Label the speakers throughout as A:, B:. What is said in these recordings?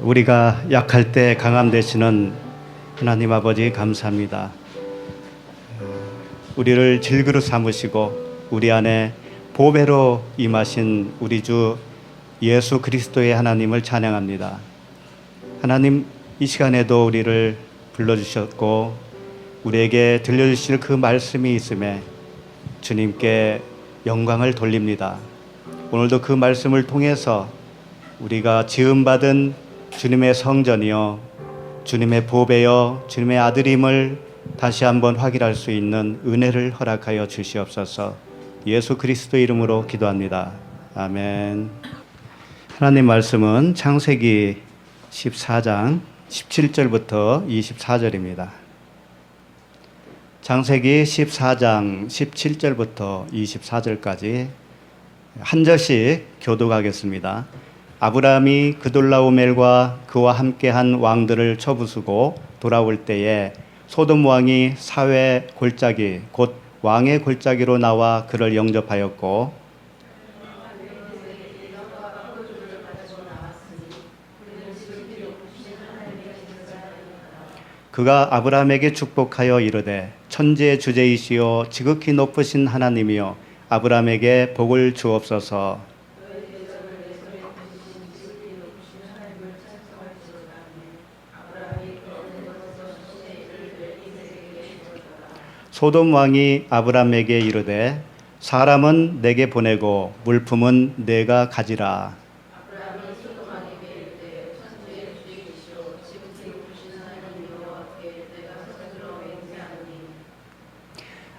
A: 우리가 약할 때 강함 되시는 하나님 아버지 감사합니다. 우리를 질그릇 삼으시고 우리 안에 보배로 임하신 우리 주 예수 그리스도의 하나님을 찬양합니다. 하나님, 이 시간에도 우리를 불러주셨고 우리에게 들려주실 그 말씀이 있음에 주님께 영광을 돌립니다. 오늘도 그 말씀을 통해서 우리가 지음받은 주님의 성전이요, 주님의 보배요, 주님의 아들임을 다시 한번 확인할 수 있는 은혜를 허락하여 주시옵소서. 예수 그리스도 이름으로 기도합니다. 아멘. 하나님 말씀은 창세기 14장 17절부터 24절입니다. 창세기 14장 17절부터 24절까지 한 절씩 교독하겠습니다. 아브라함이 그돌라오멜과 그와 함께한 왕들을 쳐부수고 돌아올 때에 소돔 왕이 사회 골짜기 곧 왕의 골짜기로 나와 그를 영접하였고, 그가 아브라함에게 축복하여 이르되 천지의 주제이시오 지극히 높으신 하나님이여 아브라함에게 복을 주옵소서. 소돔 왕이 아브라함에게 이르되 사람은 내게 보내고 물품은 내가 가지라.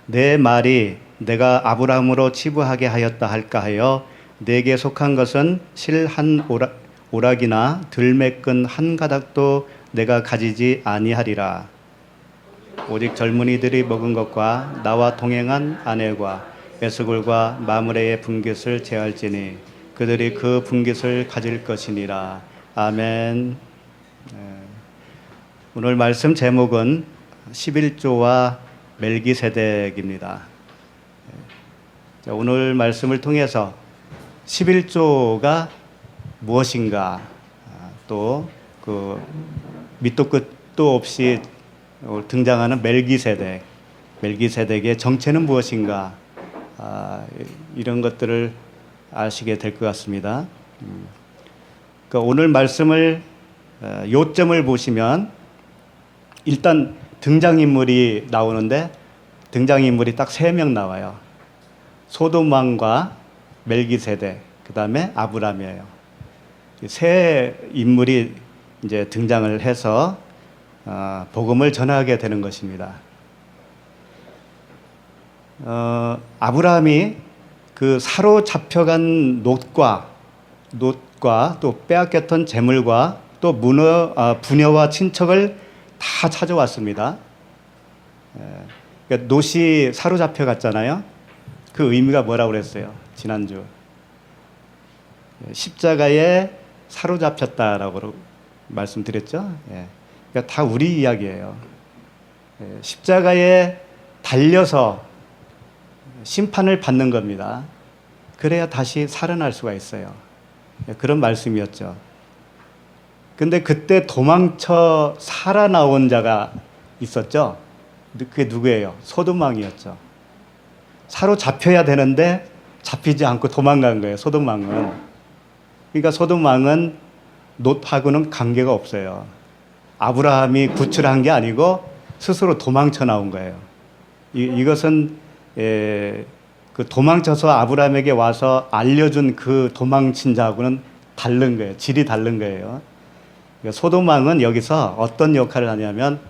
A: 내 말이 내가 아브라함으로 치부하게 하였다 할까 하여 내게 속한 것은 실 한 오락이나 들매끈 한 가닥도 내가 가지지 아니하리라. 오직 젊은이들이 먹은 것과 나와 동행한 아내과 에스골과 마므레의 분깃을 제할지니 그들이 그 분깃을 가질 것이니라. 아멘. 오늘 말씀 제목은 11조와 멜기세덱입니다. 오늘 말씀을 통해서 11조가 무엇인가, 또 그 밑도 끝도 없이 등장하는 멜기세덱의 정체는 무엇인가, 이런 것들을 아시게 될 것 같습니다. 그러니까 오늘 말씀을 요점을 보시면 일단 등장인물이 나오는데 등장인물이 딱 3명 나와요. 소돔 왕과 멜기세덱, 그 다음에 아브라함이에요. 세 인물이 이제 등장을 해서 복음을 전하게 되는 것입니다. 아브라함이 그 사로잡혀간 롯과 또 빼앗겼던 재물과 또 부녀와 친척을 다 찾아왔습니다. 그러니까 롯이 사로잡혀갔잖아요. 그 의미가 뭐라고 그랬어요? 지난주 십자가에 사로잡혔다라고 말씀드렸죠. 그러니까 다 우리 이야기예요. 십자가에 달려서 심판을 받는 겁니다. 그래야 다시 살아날 수가 있어요. 그런 말씀이었죠. 근데 그때 도망쳐 살아나온 자가 있었죠. 그게 누구예요? 소돔 왕이었죠. 사로잡혀야 되는데 잡히지 않고 도망간 거예요, 소돔 왕은. 그러니까 소돔 왕은 롯하고는 관계가 없어요. 아브라함이 구출한 게 아니고 스스로 도망쳐 나온 거예요. 이것은 그 도망쳐서 아브라함에게 와서 알려준 그 도망친 자하고는 다른 거예요. 질이 다른 거예요. 그러니까 소돔 왕은 여기서 어떤 역할을 하냐면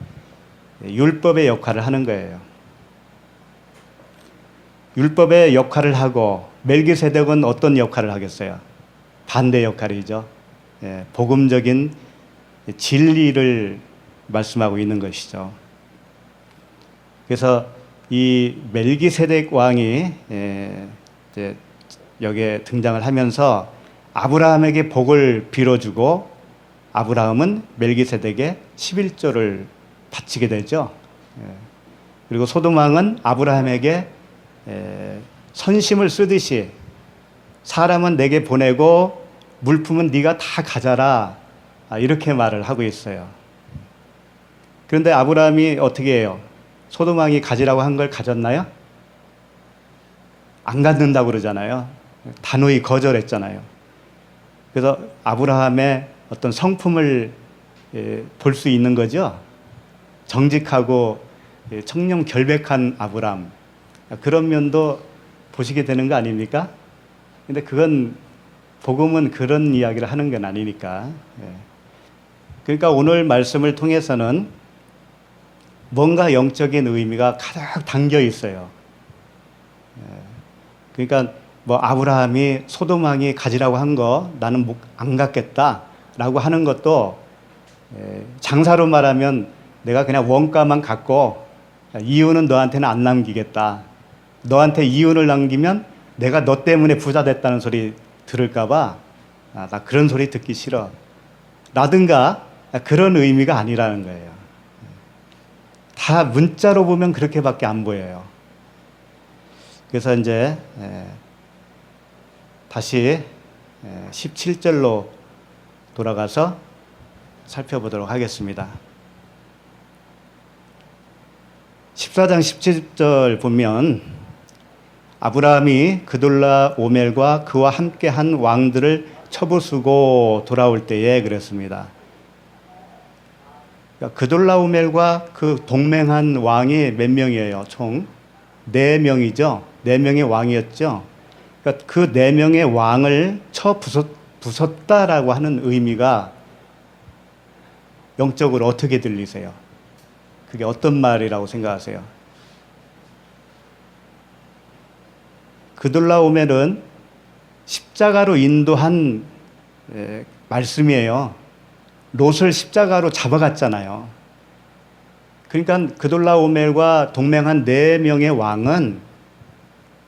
A: 율법의 역할을 하는 거예요. 율법의 역할을 하고 멜기세덱은 어떤 역할을 하겠어요? 반대 역할이죠. 복음적인 진리를 말씀하고 있는 것이죠. 그래서 이 멜기세덱 왕이 이제 여기에 등장을 하면서 아브라함에게 복을 빌어주고 아브라함은 멜기세덱에 11조를 바치게 되죠. 그리고 소돔 왕은 아브라함에게 선심을 쓰듯이 사람은 내게 보내고 물품은 네가 다 가져라, 이렇게 말을 하고 있어요. 그런데 아브라함이 어떻게 해요? 소돔 왕이 가지라고 한 걸 가졌나요? 안 갖는다고 그러잖아요. 단호히 거절했잖아요. 그래서 아브라함의 어떤 성품을 볼 수 있는 거죠. 정직하고 청렴 결백한 아브라함. 그런 면도 보시게 되는 거 아닙니까? 근데 그건 복음은 그런 이야기를 하는 건 아니니까. 그러니까 오늘 말씀을 통해서는 뭔가 영적인 의미가 가득 담겨 있어요. 그러니까 뭐 아브라함이 소돔 왕이 가지라고 한 거 나는 안 갖겠다라고 하는 것도 장사로 말하면 내가 그냥 원가만 갖고 이윤은 너한테는 안 남기겠다. 너한테 이윤을 남기면 내가 너 때문에 부자 됐다는 소리 들을까 봐 나 그런 소리 듣기 싫어. 라든가 그런 의미가 아니라는 거예요. 다 문자로 보면 그렇게밖에 안 보여요. 그래서 이제 다시 17절로 돌아가서 살펴보도록 하겠습니다. 14장 17절 보면 아브라함이 그돌라 오멜과 그와 함께한 왕들을 쳐부수고 돌아올 때에 그랬습니다. 그돌라 오멜과 그 동맹한 왕이 몇 명이에요? 총 4명이죠. 4명의 왕이었죠. 그러니까 그 4명의 왕을 부쉈다라고 하는 의미가 영적으로 어떻게 들리세요? 그게 어떤 말이라고 생각하세요? 그돌라오멜은 십자가로 인도한 말씀이에요. 롯을 십자가로 잡아갔잖아요. 그러니까 그돌라오멜과 동맹한 4명의 왕은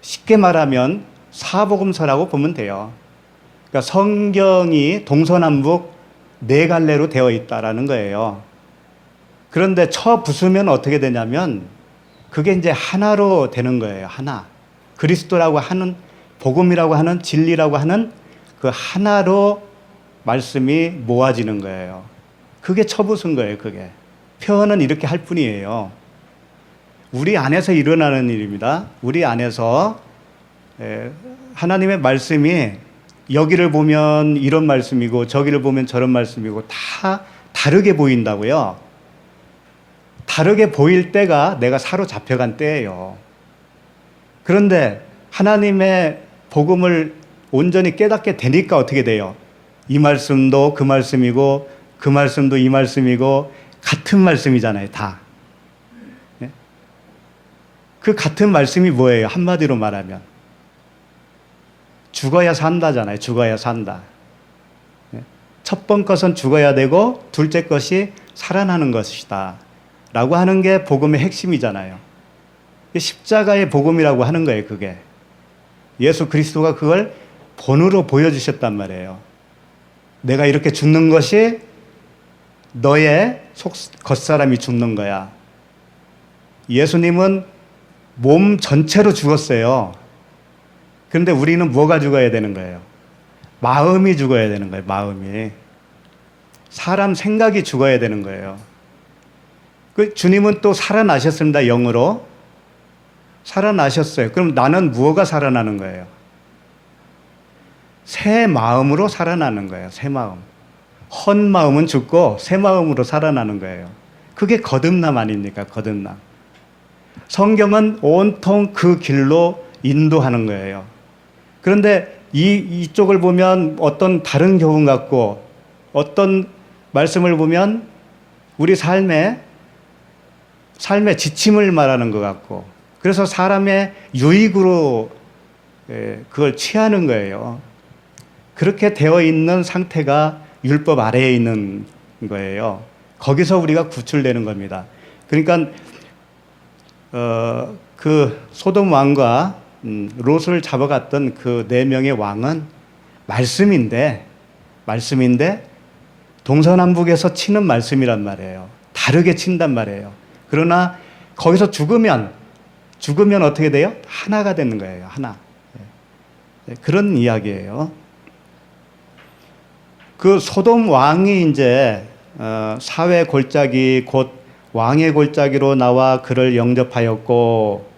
A: 쉽게 말하면 사복음서라고 보면 돼요. 그러니까 성경이 동서남북 4갈래로 되어 있다라는 거예요. 그런데 부수면 어떻게 되냐면 그게 이제 하나로 되는 거예요. 하나. 그리스도라고 하는 복음이라고 하는 진리라고 하는 그 하나로 말씀이 모아지는 거예요. 그게 부순 거예요. 그게. 표현은 이렇게 할 뿐이에요. 우리 안에서 일어나는 일입니다. 우리 안에서 하나님의 말씀이 여기를 보면 이런 말씀이고 저기를 보면 저런 말씀이고 다 다르게 보인다고요. 다르게 보일 때가 내가 사로잡혀간 때예요. 그런데 하나님의 복음을 온전히 깨닫게 되니까 어떻게 돼요? 이 말씀도 그 말씀이고 그 말씀도 이 말씀이고 같은 말씀이잖아요. 다. 그 같은 말씀이 뭐예요? 한마디로 말하면 죽어야 산다잖아요. 죽어야 산다. 첫 번 것은 죽어야 되고 둘째 것이 살아나는 것이다 라고 하는 게 복음의 핵심이잖아요. 십자가의 복음이라고 하는 거예요. 그게 예수 그리스도가 그걸 본으로 보여주셨단 말이에요. 내가 이렇게 죽는 것이 너의 겉사람이 죽는 거야. 예수님은 몸 전체로 죽었어요. 그런데 우리는 뭐가 죽어야 되는 거예요? 마음이 죽어야 되는 거예요. 마음이. 사람 생각이 죽어야 되는 거예요. 그 주님은 또 살아나셨습니다. 영으로. 살아나셨어요. 그럼 나는 무엇가 살아나는 거예요? 새 마음으로 살아나는 거예요. 새 마음. 헛 마음은 죽고 새 마음으로 살아나는 거예요. 그게 거듭남 아닙니까? 거듭남. 성경은 온통 그 길로 인도하는 거예요. 그런데 이쪽을 보면 어떤 다른 교훈 같고 어떤 말씀을 보면 우리 삶의 지침을 말하는 것 같고 그래서 사람의 유익으로 그걸 취하는 거예요. 그렇게 되어 있는 상태가 율법 아래에 있는 거예요. 거기서 우리가 구출되는 겁니다. 그러니까 그 소돔 왕과 롯을 잡아갔던 그 4명의 왕은 말씀인데 동서남북에서 치는 말씀이란 말이에요. 다르게 친단 말이에요. 그러나 거기서 죽으면 어떻게 돼요? 하나가 되는 거예요. 하나. 그런 이야기예요. 그 소돔 왕이 이제 사회 골짜기 곧 왕의 골짜기로 나와 그를 영접하였고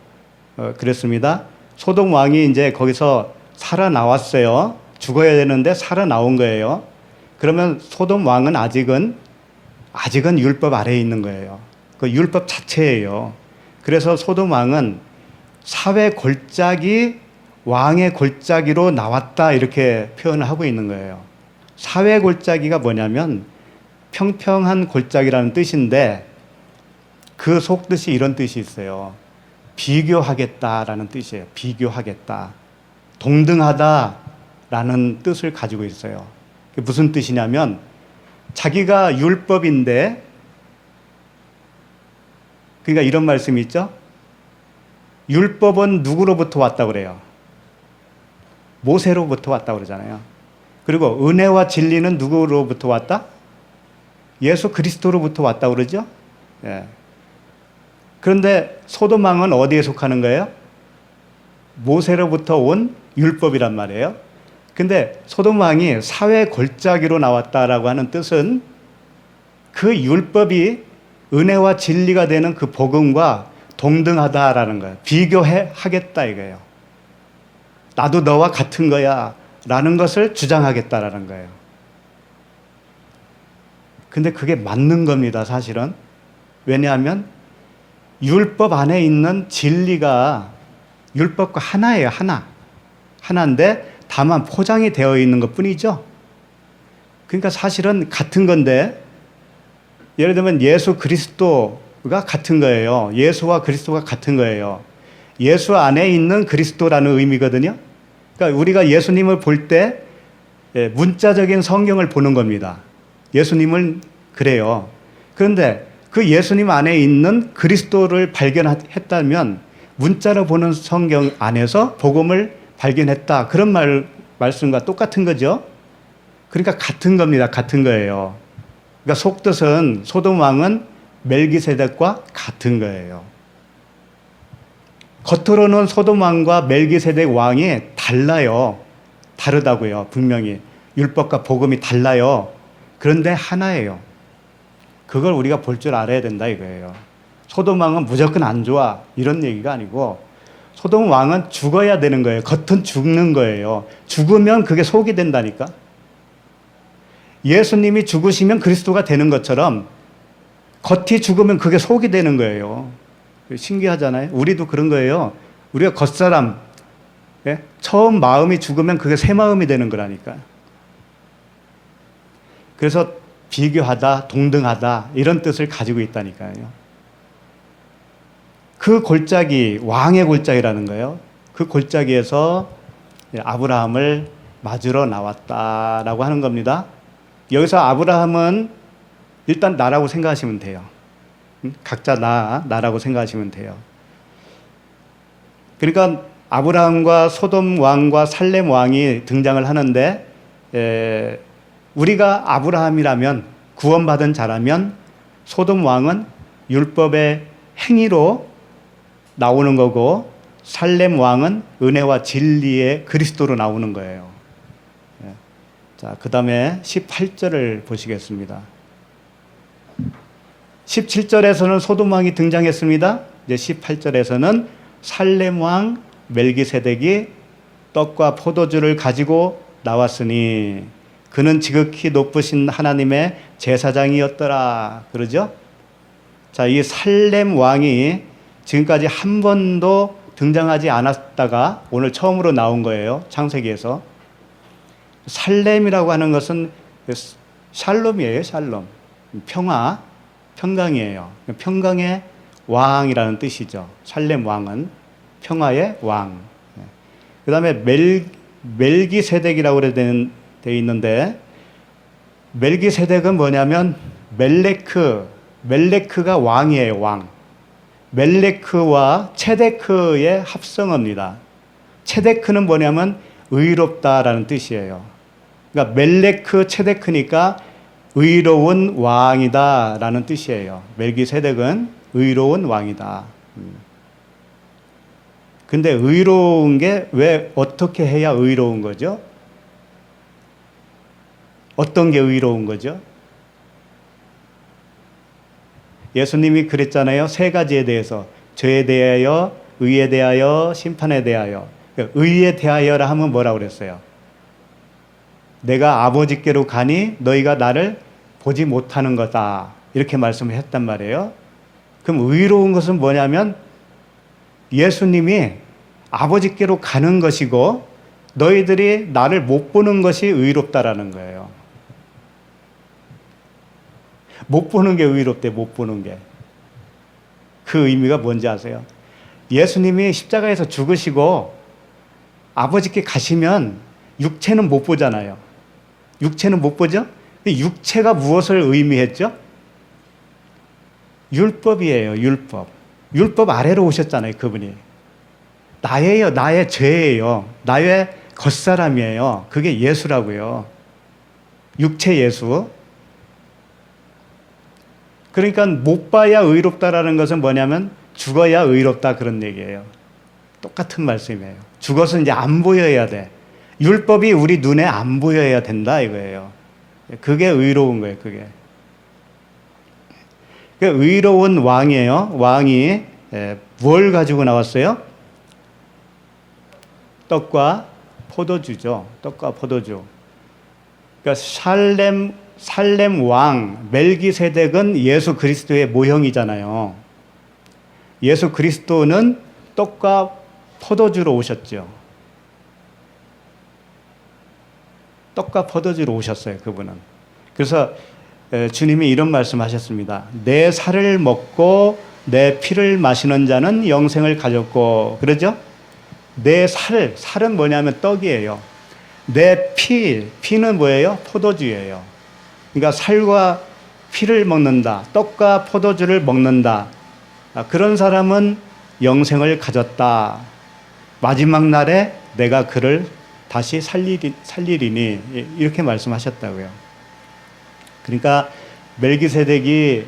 A: 그랬습니다. 소돔 왕이 이제 거기서 살아나왔어요. 죽어야 되는데 살아나온 거예요. 그러면 소돔 왕은 아직은 율법 아래에 있는 거예요. 그 율법 자체예요. 그래서 소돔 왕은 사회 골짜기 왕의 골짜기로 나왔다 이렇게 표현을 하고 있는 거예요. 사회 골짜기가 뭐냐면 평평한 골짜기라는 뜻인데 그 속뜻이 이런 뜻이 있어요. 비교하겠다라는 뜻이에요. 비교하겠다. 동등하다라는 뜻을 가지고 있어요. 그게 무슨 뜻이냐면 자기가 율법인데 그러니까 이런 말씀이 있죠. 율법은 누구로부터 왔다고 그래요? 모세로부터 왔다고 그러잖아요. 그리고 은혜와 진리는 누구로부터 왔다? 예수 그리스도로부터 왔다고 그러죠. 예. 그런데 소돔 왕은 어디에 속하는 거예요? 모세로부터 온 율법이란 말이에요. 근데 소돔 왕이 사회 골짜기로 나왔다라고 하는 뜻은 그 율법이 은혜와 진리가 되는 그 복음과 동등하다라는 거예요. 비교하겠다 이거예요. 나도 너와 같은 거야 라는 것을 주장하겠다라는 거예요. 근데 그게 맞는 겁니다, 사실은. 왜냐하면 율법 안에 있는 진리가 율법과 하나예요, 하나. 하나인데 다만 포장이 되어 있는 것 뿐이죠. 그러니까 사실은 같은 건데, 예를 들면 예수 그리스도가 같은 거예요. 예수와 그리스도가 같은 거예요. 예수 안에 있는 그리스도라는 의미거든요. 그러니까 우리가 예수님을 볼 때 문자적인 성경을 보는 겁니다. 예수님은 그래요. 그런데 그 예수님 안에 있는 그리스도를 발견했다면 문자로 보는 성경 안에서 복음을 발견했다. 그런 말씀과 똑같은 거죠. 그러니까 같은 겁니다. 같은 거예요. 그러니까 속뜻은 소돔 왕은 멜기세덱과 같은 거예요. 겉으로는 소돔 왕과 멜기세덱 왕이 달라요. 다르다고요. 분명히 율법과 복음이 달라요. 그런데 하나예요. 그걸 우리가 볼 줄 알아야 된다 이거예요. 소돔 왕은 무조건 안 좋아 이런 얘기가 아니고 소돔 왕은 죽어야 되는 거예요. 겉은 죽는 거예요. 죽으면 그게 속이 된다니까. 예수님이 죽으시면 그리스도가 되는 것처럼 겉이 죽으면 그게 속이 되는 거예요. 신기하잖아요. 우리도 그런 거예요. 우리가 겉사람, 처음 마음이 죽으면 그게 새 마음이 되는 거라니까. 그래서 비교하다, 동등하다 이런 뜻을 가지고 있다니까요. 그 골짜기, 왕의 골짜기라는 거예요. 그 골짜기에서 아브라함을 맞으러 나왔다라고 하는 겁니다. 여기서 아브라함은 일단 나라고 생각하시면 돼요. 각자 나라고 생각하시면 돼요. 그러니까 아브라함과 소돔 왕과 살렘 왕이 등장을 하는데 우리가 아브라함이라면 구원받은 자라면 소돔 왕은 율법의 행위로 나오는 거고 살렘 왕은 은혜와 진리의 그리스도로 나오는 거예요. 자, 그 다음에 18절을 보시겠습니다. 17절에서는 소돔 왕이 등장했습니다. 이제 18절에서는 살렘 왕 멜기세덱이 떡과 포도주를 가지고 나왔으니 그는 지극히 높으신 하나님의 제사장이었더라. 그러죠? 자, 이 살렘 왕이 지금까지 한 번도 등장하지 않았다가 오늘 처음으로 나온 거예요. 창세기에서. 살렘이라고 하는 것은 샬롬이에요. 샬롬. 평화, 평강이에요. 평강의 왕이라는 뜻이죠. 살렘 왕은 평화의 왕. 그 다음에 멜기세덱이라고 되어 있는데 멜기세덱은 뭐냐면 멜레크가 왕이에요. 왕. 멜레크와 체데크의 합성어입니다. 체데크는 뭐냐면 의롭다라는 뜻이에요. 그러니까 멜레크 체데크니까 의로운 왕이다라는 뜻이에요. 멜기세덱은 의로운 왕이다. 근데 의로운 게 왜 어떻게 해야 의로운 거죠? 어떤 게 의로운 거죠? 예수님이 그랬잖아요. 세 가지에 대해서. 죄에 대하여, 의에 대하여, 심판에 대하여. 의에 대하여라 하면 뭐라고 그랬어요? 내가 아버지께로 가니 너희가 나를 보지 못하는 거다. 이렇게 말씀을 했단 말이에요. 그럼 의로운 것은 뭐냐면 예수님이 아버지께로 가는 것이고 너희들이 나를 못 보는 것이 의롭다라는 거예요. 못 보는 게 의롭대, 못 보는 게. 그 의미가 뭔지 아세요? 예수님이 십자가에서 죽으시고 아버지께 가시면 육체는 못 보잖아요. 육체는 못 보죠? 육체가 무엇을 의미했죠? 율법이에요, 율법. 율법 아래로 오셨잖아요, 그분이. 나예요, 나의 죄예요. 나의 겉사람이에요. 그게 예수라고요. 육체 예수. 그러니까 못 봐야 의롭다라는 것은 뭐냐면 죽어야 의롭다 그런 얘기예요. 똑같은 말씀이에요. 죽어서 이제 안 보여야 돼. 율법이 우리 눈에 안 보여야 된다 이거예요. 그게 의로운 거예요, 그게. 그 의로운 왕이에요. 왕이 뭘 가지고 나왔어요? 떡과 포도주죠. 떡과 포도주. 그러니까 살렘 왕 멜기세덱은 예수 그리스도의 모형이잖아요. 예수 그리스도는 떡과 포도주로 오셨죠. 떡과 포도주로 오셨어요, 그분은. 그래서 주님이 이런 말씀하셨습니다. 내 살을 먹고 내 피를 마시는 자는 영생을 가졌고, 그러죠? 내 살은 뭐냐면 떡이에요. 내 피는 뭐예요? 포도주예요. 그러니까 살과 피를 먹는다. 떡과 포도주를 먹는다. 그런 사람은 영생을 가졌다. 마지막 날에 내가 그를 다시 살리리니 이렇게 말씀하셨다고요. 그러니까 멜기세덱이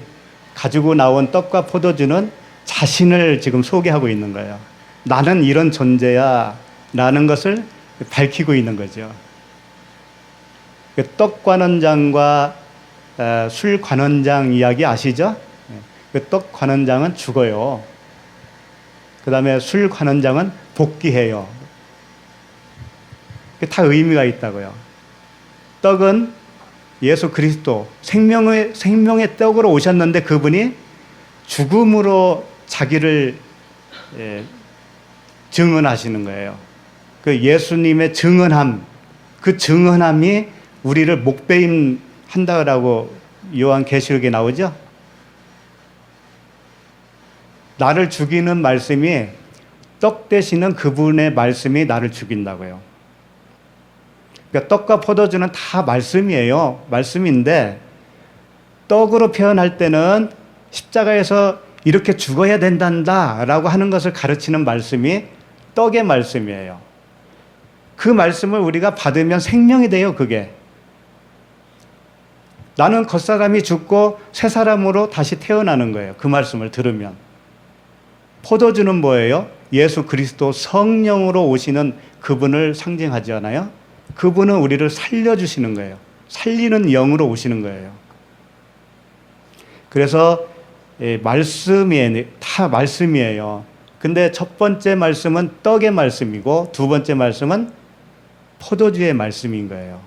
A: 가지고 나온 떡과 포도주는 자신을 지금 소개하고 있는 거예요. 나는 이런 존재야 라는 것을 밝히고 있는 거죠. 떡 관원장과 술 관원장 이야기 아시죠? 떡 관원장은 죽어요. 그 다음에 술 관원장은 복귀해요. 다 의미가 있다고요. 떡은 예수 그리스도 생명의 떡으로 오셨는데 그분이 죽음으로 자기를 증언하시는 거예요. 그 예수님의 증언함, 그 증언함이 우리를 목배임 한다라고 요한계시록에 나오죠. 나를 죽이는 말씀이 떡 되시는 그분의 말씀이 나를 죽인다고요. 그러니까 떡과 포도주는 다 말씀이에요. 말씀인데 떡으로 표현할 때는 십자가에서 이렇게 죽어야 된단다라고 하는 것을 가르치는 말씀이 떡의 말씀이에요. 그 말씀을 우리가 받으면 생명이 돼요, 그게. 나는 겉사람이 죽고 새 사람으로 다시 태어나는 거예요. 그 말씀을 들으면. 포도주는 뭐예요? 예수 그리스도 성령으로 오시는 그분을 상징하지 않아요? 그분은 우리를 살려주시는 거예요. 살리는 영으로 오시는 거예요. 그래서 다 말씀이에요. 근데 첫 번째 말씀은 떡의 말씀이고 두 번째 말씀은 포도주의 말씀인 거예요.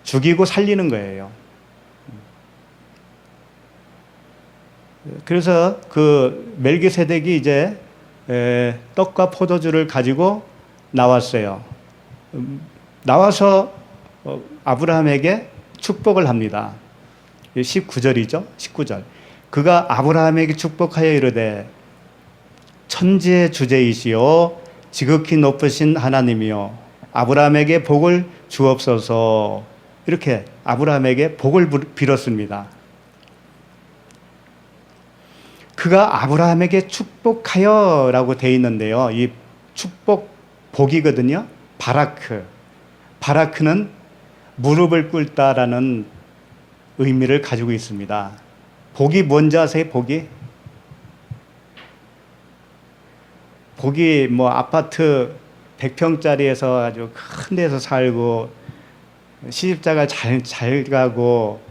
A: 죽이고 살리는 거예요. 그래서 그 멜기세덱이 이제 떡과 포도주를 가지고 나왔어요. 나와서 아브라함에게 축복을 합니다. 19절이죠. 19절. 그가 아브라함에게 축복하여 이르되 천지의 주제이시오 지극히 높으신 하나님이요 아브라함에게 복을 주옵소서. 이렇게 아브라함에게 복을 빌었습니다. 그가 아브라함에게 축복하여 라고 되어 있는데요. 이 축복 복이거든요. 바라크는 무릎을 꿇다라는 의미를 가지고 있습니다. 복이 뭔지 아세요? 복이 뭐 아파트 100평짜리에서 아주 큰 데서 살고 시집자가 잘 가고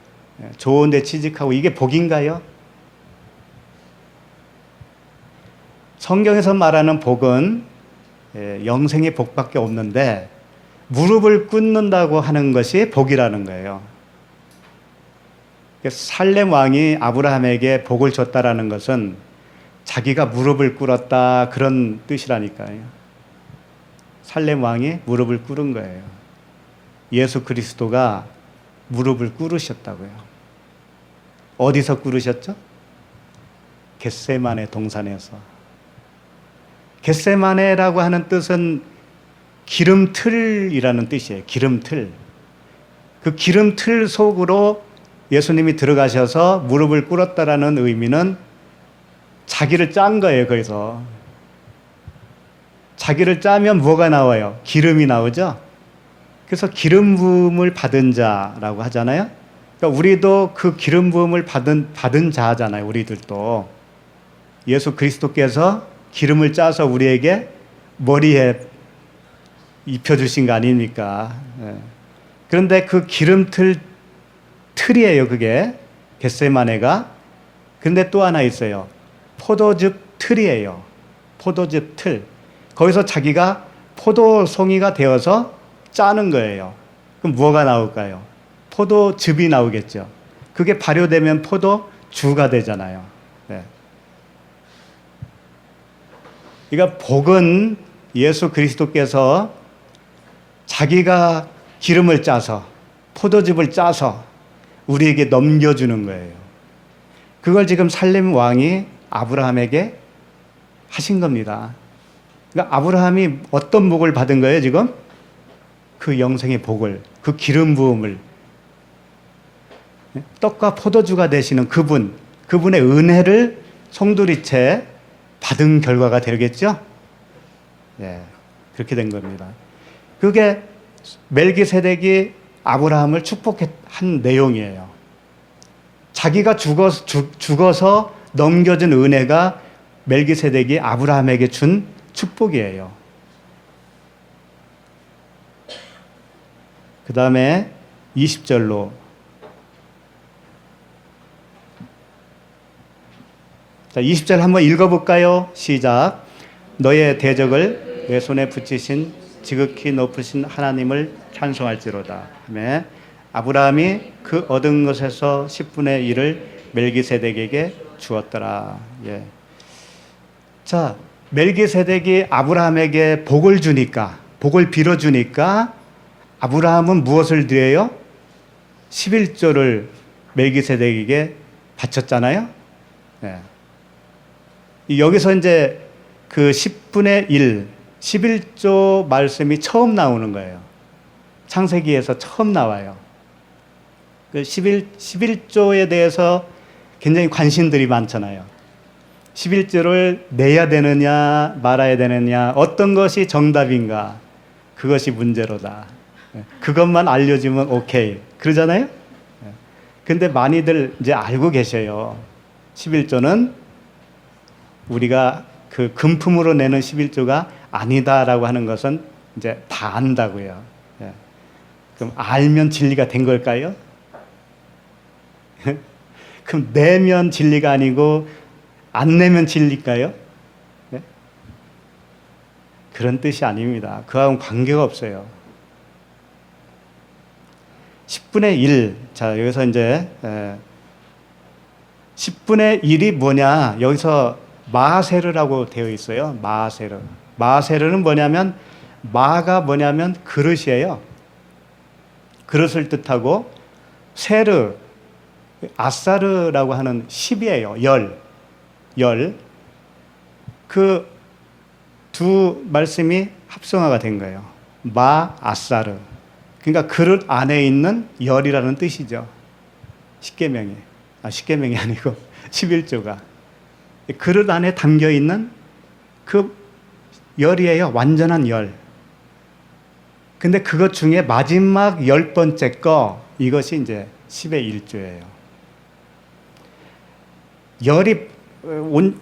A: 좋은 데 취직하고 이게 복인가요? 성경에서 말하는 복은 영생의 복밖에 없는데 무릎을 꿇는다고 하는 것이 복이라는 거예요. 살렘 왕이 아브라함에게 복을 줬다라는 것은 자기가 무릎을 꿇었다 그런 뜻이라니까요. 살렘 왕이 무릎을 꿇은 거예요. 예수 그리스도가 무릎을 꿇으셨다고요. 어디서 꿇으셨죠? 겟세마네 동산에서. 겟세마네라고 하는 뜻은 기름틀이라는 뜻이에요. 기름틀. 그 기름틀 속으로 예수님이 들어가셔서 무릎을 꿇었다라는 의미는 자기를 짠 거예요. 거기서 자기를 짜면 뭐가 나와요? 기름이 나오죠. 그래서 기름 부음을 받은 자라고 하잖아요. 그러니까 우리도 그 기름 부음을 받은 자잖아요. 우리들도 예수 그리스도께서 기름을 짜서 우리에게 머리에 입혀주신 거 아닙니까? 그런데 그 틀이에요. 그게 겟세마네가. 그런데 또 하나 있어요. 포도즙 틀이에요. 포도즙 틀. 거기서 자기가 포도송이가 되어서 짜는 거예요. 그럼 뭐가 나올까요? 포도즙이 나오겠죠. 그게 발효되면 포도주가 되잖아요. 네. 그러니까 복은 예수 그리스도께서 자기가 기름을 짜서 포도즙을 짜서 우리에게 넘겨주는 거예요. 그걸 지금 살렘 왕이 아브라함에게 하신 겁니다. 그러니까 아브라함이 어떤 복을 받은 거예요, 지금? 그 영생의 복을, 그 기름 부음을. 떡과 포도주가 되시는 그분의 은혜를 송두리째 받은 결과가 되겠죠? 예, 그렇게 된 겁니다. 그게 멜기세덱이 아브라함을 축복한 내용이에요. 자기가 죽어서 넘겨준 은혜가 멜기세덱이 아브라함에게 준 축복이에요. 그 다음에 20절로 자, 20절 한번 읽어볼까요? 시작. 너의 대적을 내 손에 붙이신 지극히 높으신 하나님을 찬송할지로다. 네. 아브라함이 그 얻은 것에서 10분의 1을 멜기세덱에게 주었더라. 예. 자, 멜기세덱이 아브라함에게 복을 주니까, 복을 빌어주니까 아브라함은 무엇을 드려요? 11조를 멜기세덱에게 바쳤잖아요. 예. 여기서 이제 그 10분의 1, 11조 말씀이 처음 나오는 거예요. 창세기에서 처음 나와요. 그 11조에 대해서 굉장히 관심들이 많잖아요. 11조를 내야 되느냐, 말아야 되느냐, 어떤 것이 정답인가, 그것이 문제로다. 그것만 알려주면 오케이. 그러잖아요? 근데 많이들 이제 알고 계셔요. 11조는 우리가 그 금품으로 내는 11조가 아니다라고 하는 것은 이제 다 안다고요. 예. 그럼 알면 진리가 된 걸까요? 그럼 내면 진리가 아니고 안 내면 진리일까요? 예? 그런 뜻이 아닙니다. 그하고는 관계가 없어요. 10분의 1. 자, 여기서 이제 10분의 1이 뭐냐? 여기서 마세르라고 되어 있어요. 마세르. 마세르는 뭐냐면 마가 뭐냐면 그릇이에요. 그릇을 뜻하고 세르, 아사르라고 하는 10이에요. 열. 그 두 말씀이 합성화가 된 거예요. 마, 아사르. 그러니까 그릇 안에 있는 열이라는 뜻이죠. 십계명이. 십계명이 아니고 11조가. 그릇 안에 담겨 있는 그 열이에요. 완전한 열. 근데 그것 중에 마지막 10번째 거, 이것이 이제 10의 1조예요. 열이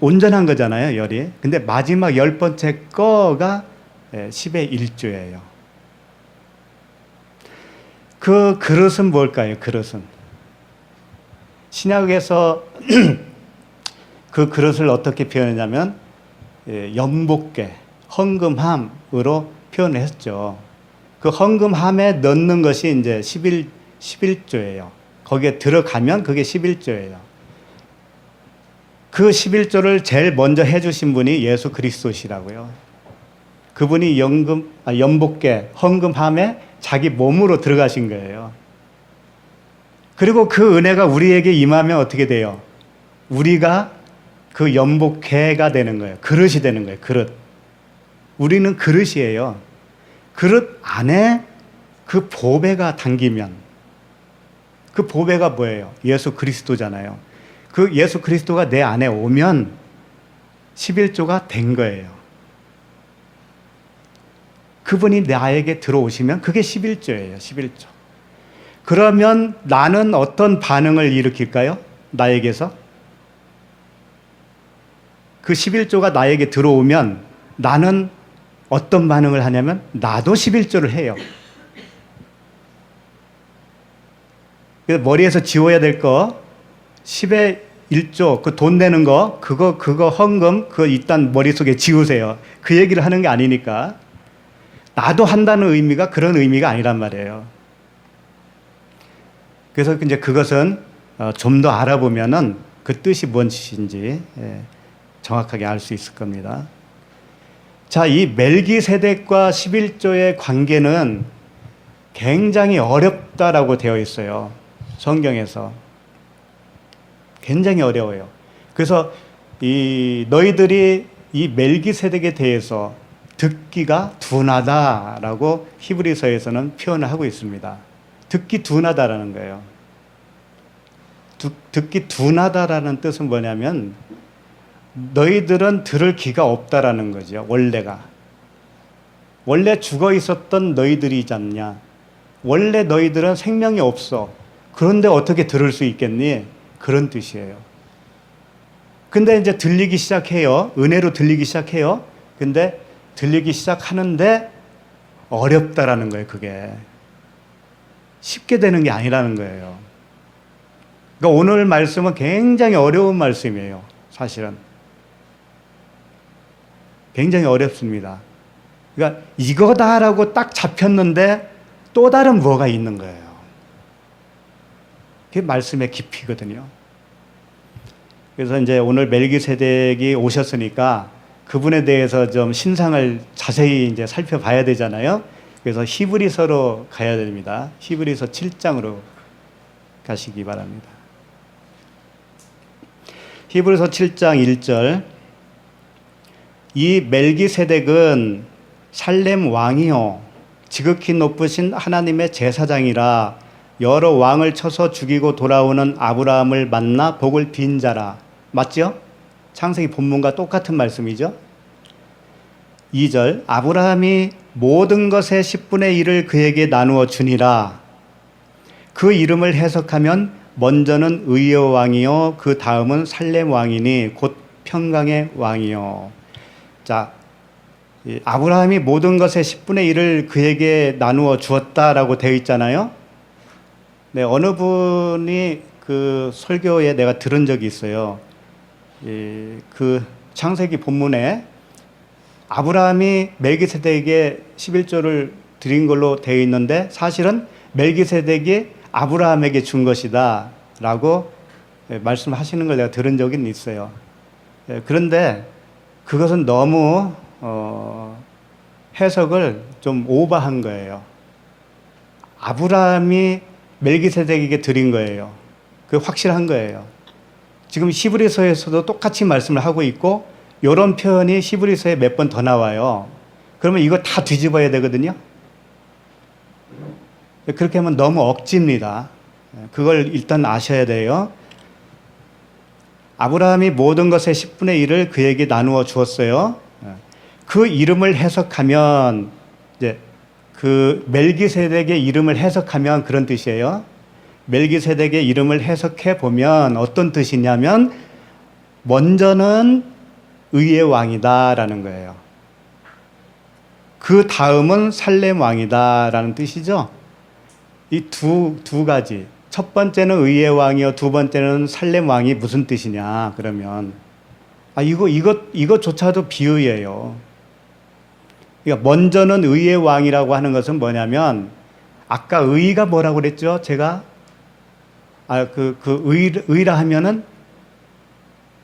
A: 온전한 거잖아요, 열이. 근데 마지막 10번째 거가 10의 1조예요. 그 그릇은 뭘까요? 그릇은 신약에서 그 그릇을 어떻게 표현했냐면 연복궤, 헌금함으로 표현을 했죠. 그 헌금함에 넣는 것이 이제 11조예요. 거기에 들어가면 그게 11조예요. 그 11조를 제일 먼저 해주신 분이 예수 그리스도시라고요. 그분이 연복궤, 헌금함에 자기 몸으로 들어가신 거예요. 그리고 그 은혜가 우리에게 임하면 어떻게 돼요? 우리가 그 연복궤가 되는 거예요. 그릇이 되는 거예요. 그릇. 우리는 그릇이에요. 그릇 안에 그 보배가 담기면, 그 보배가 뭐예요? 예수 그리스도잖아요. 그 예수 그리스도가 내 안에 오면 11조가 된 거예요. 그분이 나에게 들어오시면 그게 11조예요. 11조. 그러면 나는 어떤 반응을 일으킬까요? 나에게서? 그 11조가 나에게 들어오면 나는 어떤 반응을 하냐면 나도 11조를 해요. 그래서 머리에서 지워야 될 거 10의 1조 그 돈 내는 거 그거 헌금 그거 일단 머릿속에 지우세요. 그 얘기를 하는 게 아니니까. 나도 한다는 의미가 그런 의미가 아니란 말이에요. 그래서 이제 그것은 좀 더 알아보면은 그 뜻이 뭔 뜻인지 정확하게 알 수 있을 겁니다. 자, 이 멜기세덱과 11조의 관계는 굉장히 어렵다라고 되어 있어요. 성경에서. 굉장히 어려워요. 그래서 너희들이 이 멜기세덱에 대해서 듣기가 둔하다라고 히브리서에서는 표현을 하고 있습니다. 듣기 둔하다라는 거예요. 듣기 둔하다라는 뜻은 뭐냐면 너희들은 들을 귀가 없다라는 거죠. 원래 죽어 있었던 너희들이지 않냐. 원래 너희들은 생명이 없어. 그런데 어떻게 들을 수 있겠니? 그런 뜻이에요. 근데 이제 들리기 시작해요. 은혜로 들리기 시작해요. 근데 들리기 시작하는데 어렵다라는 거예요. 그게 쉽게 되는 게 아니라는 거예요. 그러니까 오늘 말씀은 굉장히 어려운 말씀이에요. 사실은 굉장히 어렵습니다. 그러니까 이거다라고 딱 잡혔는데 또 다른 뭐가 있는 거예요. 그게 말씀의 깊이거든요. 그래서 이제 오늘 멜기세덱이 오셨으니까 그분에 대해서 좀 신상을 자세히 이제 살펴봐야 되잖아요. 그래서 히브리서로 가야 됩니다. 히브리서 7장으로 가시기 바랍니다. 히브리서 7장 1절. 이 멜기세덱은 살렘 왕이요 지극히 높으신 하나님의 제사장이라 여러 왕을 쳐서 죽이고 돌아오는 아브라함을 만나 복을 빈 자라. 맞죠? 창세기 본문과 똑같은 말씀이죠. 2절. 아브라함이 모든 것의 10분의 1을 그에게 나누어 주니라. 그 이름을 해석하면 먼저는 의의 왕이요 그 다음은 살렘 왕이니 곧 평강의 왕이요. 자, 아브라함이 모든 것의 10분의 1을 그에게 나누어 주었다라고 되어 있잖아요. 네, 어느 분이 그 설교에 내가 들은 적이 있어요. 그 창세기 본문에 아브라함이 멜기세덱에게 11조를 드린 걸로 되어 있는데 사실은 멜기세덱이 아브라함에게 준 것이다 라고 말씀하시는 걸 내가 들은 적이 있어요. 그런데 그것은 너무 해석을 좀 오버한 거예요. 아브라함이 멜기세덱에게 드린 거예요. 그게 확실한 거예요. 지금 히브리서에서도 똑같이 말씀을 하고 있고 이런 표현이 히브리서에 몇 번 더 나와요. 그러면 이거 다 뒤집어야 되거든요. 그렇게 하면 너무 억지입니다. 그걸 일단 아셔야 돼요. 아브라함이 모든 것의 10분의 1을 그에게 나누어 주었어요. 그 이름을 해석하면 이제 그 멜기세덱의 이름을 해석하면 그런 뜻이에요. 멜기세덱의 이름을 해석해 보면 어떤 뜻이냐면 먼저는 의의 왕이다라는 거예요. 그 다음은 살렘 왕이다라는 뜻이죠. 이 두 가지. 첫 번째는 의의 왕이요, 두 번째는 살렘 왕이 무슨 뜻이냐, 그러면. 이것조차도 비유예요. 그러니까 먼저는 의의 왕이라고 하는 것은 뭐냐면, 아까 의가 뭐라고 그랬죠? 제가, 의라 하면은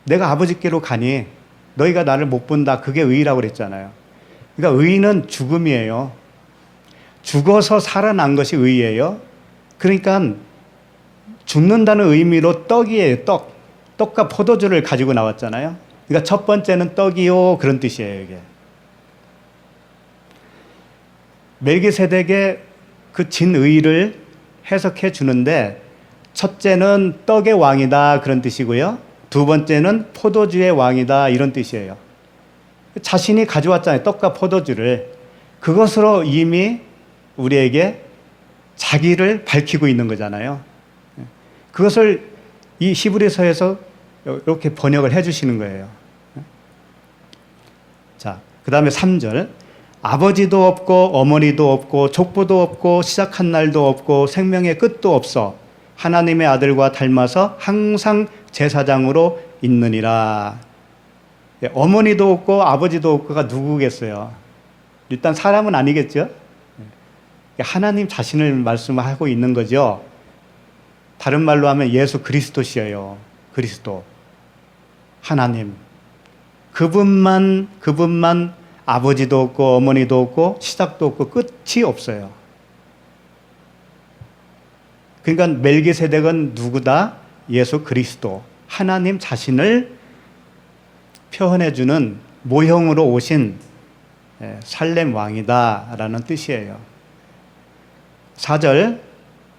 A: 내가 아버지께로 가니 너희가 나를 못 본다. 그게 의라고 그랬잖아요. 그러니까 의는 죽음이에요. 죽어서 살아난 것이 의예요. 그러니까 죽는다는 의미로 떡이에요. 떡과 포도주를 가지고 나왔잖아요. 그러니까 첫 번째는 떡이요, 그런 뜻이에요, 이게. 멜기세덱의 그 진의를 해석해 주는데, 첫째는 떡의 왕이다, 그런 뜻이고요. 두 번째는 포도주의 왕이다, 이런 뜻이에요. 자신이 가져왔잖아요, 떡과 포도주를. 그것으로 이미 우리에게 자기를 밝히고 있는 거잖아요. 그것을 이 히브리서에서 이렇게 번역을 해 주시는 거예요. 자, 그 다음에 3절. 아버지도 없고 어머니도 없고 족보도 없고 시작한 날도 없고 생명의 끝도 없어 하나님의 아들과 닮아서 항상 제사장으로 있느니라. 어머니도 없고 아버지도 없고가 누구겠어요? 일단 사람은 아니겠죠? 하나님 자신을 말씀하고 있는 거죠. 다른 말로 하면 예수 그리스도시여요. 그리스도. 하나님. 그분만 아버지도 없고 어머니도 없고 시작도 없고 끝이 없어요. 그러니까 멜기세덱은 누구다? 예수 그리스도. 하나님 자신을 표현해주는 모형으로 오신 살렘 왕이다라는 뜻이에요. 4절,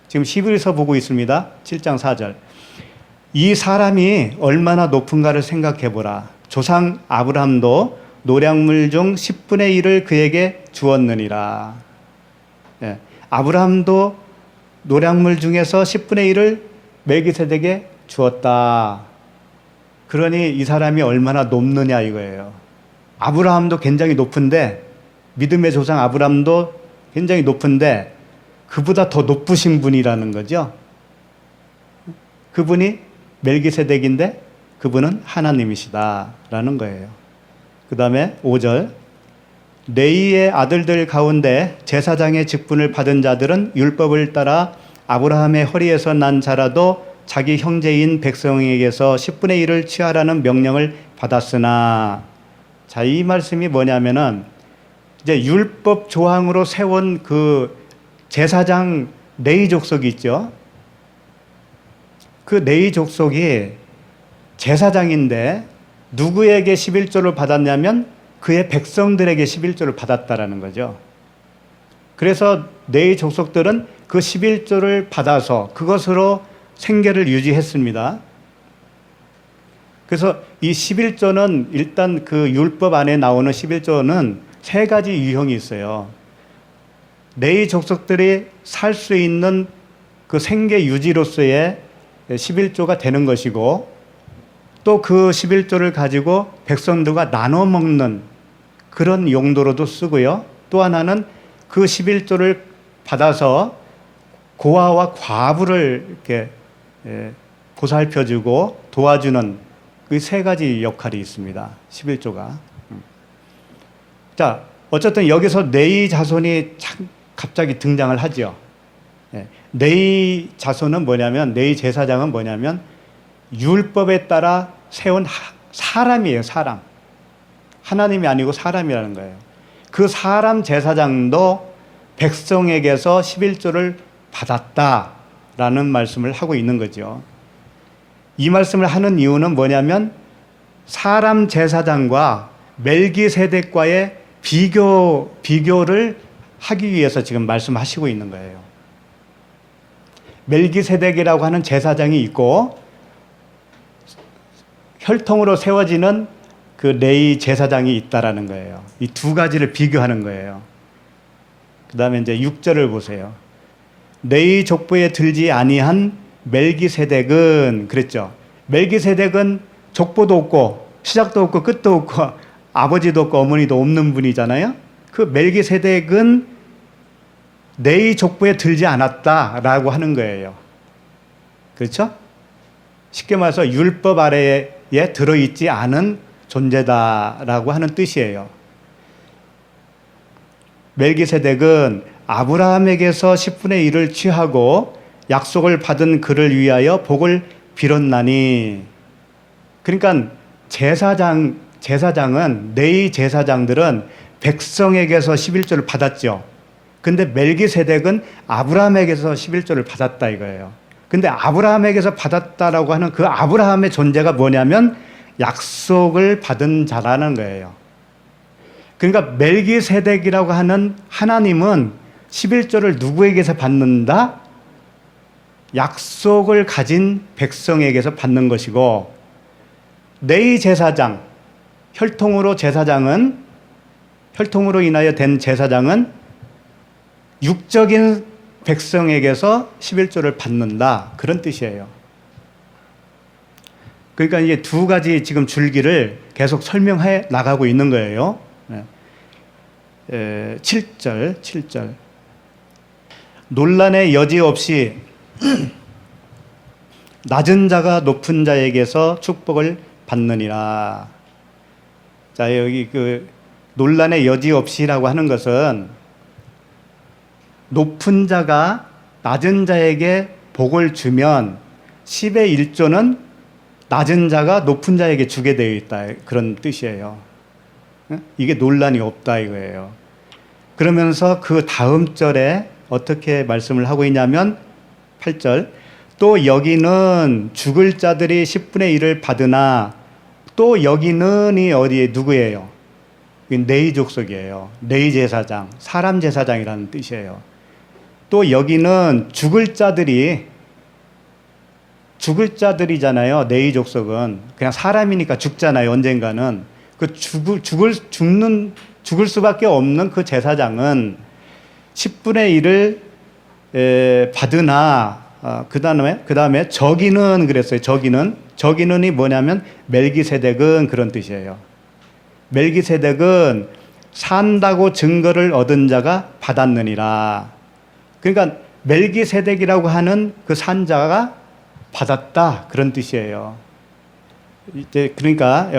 A: 지금 히브리서 보고 있습니다. 7장 4절. 이 사람이 얼마나 높은가를 생각해보라. 조상 아브라함도 노량물 중 10분의 1을 그에게 주었느니라. 아브라함도 노량물 중에서 10분의 1을 멜기세덱에게 주었다. 그러니 이 사람이 얼마나 높느냐 이거예요. 아브라함도 굉장히 높은데, 믿음의 조상 아브라함도 굉장히 높은데 그보다 더 높으신 분이라는 거죠. 그분이 멜기세덱인데 그분은 하나님이시다라는 거예요. 그 다음에 5절. 레위의 아들들 가운데 제사장의 직분을 받은 자들은 율법을 따라 아브라함의 허리에서 난 자라도 자기 형제인 백성에게서 10분의 1을 취하라는 명령을 받았으나, 자, 이 말씀이 뭐냐면은 이제 율법 조항으로 세운 그 제사장 레위 족속이 있죠. 그 레위 족속이 제사장인데 누구에게 11조를 받았냐면 그의 백성들에게 11조를 받았다라는 거죠. 그래서 레위 족속들은 그 11조를 받아서 그것으로 생계를 유지했습니다. 그래서 이 11조는 일단 그 율법 안에 나오는 11조는 세 가지 유형이 있어요. 레위 족속들이 살 수 있는 그 생계 유지로서의 11조가 되는 것이고, 또 그 11조를 가지고 백성들과 나눠 먹는 그런 용도로도 쓰고요. 또 하나는 그 11조를 받아서 고아와 과부를 이렇게 보살펴주고 도와주는 그 세 가지 역할이 있습니다. 11조가. 자, 어쨌든 여기서 레위 자손이 갑자기 등장을 하죠. 레위 자손은 뭐냐면, 레위 제사장은 뭐냐면 율법에 따라 세운 사람이에요. 사람. 하나님이 아니고 사람이라는 거예요. 그 사람 제사장도 백성에게서 11조를 받았다라는 말씀을 하고 있는 거죠. 이 말씀을 하는 이유는 뭐냐면 사람 제사장과 멜기세덱과의 비교를 하기 위해서 지금 말씀하시고 있는 거예요. 멜기세덱이라고 하는 제사장이 있고 혈통으로 세워지는 그 레위 제사장이 있다라는 거예요. 이 두 가지를 비교하는 거예요. 그 다음에 이제 6절을 보세요. 레위 족보에 들지 아니한 멜기세덱은, 그랬죠. 멜기세덱은 족보도 없고 시작도 없고 끝도 없고 아버지도 없고 어머니도 없는 분이잖아요. 그 멜기세덱은 네이 족보에 들지 않았다라고 하는 거예요. 그렇죠? 쉽게 말해서 율법 아래에 들어있지 않은 존재다라고 하는 뜻이에요. 멜기세덱은 아브라함에게서 10분의 1을 취하고 약속을 받은 그를 위하여 복을 빌었나니. 그러니까 제사장은 네이 제사장들은 백성에게서 11조를 받았죠. 근데 멜기세덱은 아브라함에게서 11조를 받았다 이거예요. 근데 아브라함에게서 받았다라고 하는 그 아브라함의 존재가 뭐냐면 약속을 받은 자라는 거예요. 그러니까 멜기세덱이라고 하는 하나님은 11조를 누구에게서 받는다? 약속을 가진 백성에게서 받는 것이고, 네이 제사장, 혈통으로 인하여 된 제사장은 육적인 백성에게서 11조를 받는다, 그런 뜻이에요. 그러니까 이게 두 가지 지금 줄기를 계속 설명해 나가고 있는 거예요. 7절. 논란의 여지 없이 낮은 자가 높은 자에게서 축복을 받느니라. 자, 여기 그 논란의 여지 없이라고 하는 것은 높은 자가 낮은 자에게 복을 주면 10의 1조는 낮은 자가 높은 자에게 주게 되어 있다, 그런 뜻이에요. 이게 논란이 없다 이거예요. 그러면서 그 다음 절에 어떻게 말씀을 하고 있냐면 8절, 또 여기는 죽을 자들이 10분의 1을 받으나, 또 여기는이 어디에 누구예요? 네이 족속이에요. 네이 제사장, 사람 제사장이라는 뜻이에요. 또 여기는 죽을 자들이잖아요. 네이 족속은 그냥 사람이니까 죽잖아요. 언젠가는 그 죽을 수밖에 없는 그 제사장은 10분의 1을 받으나, 그 다음에 저기는 그랬어요. 저기는이 뭐냐면 멜기세덱은 그런 뜻이에요. 멜기세덱은 산다고 증거를 얻은 자가 받았느니라. 그러니까 멜기세덱이라고 하는 그 산자가 받았다, 그런 뜻이에요. 이제 그러니까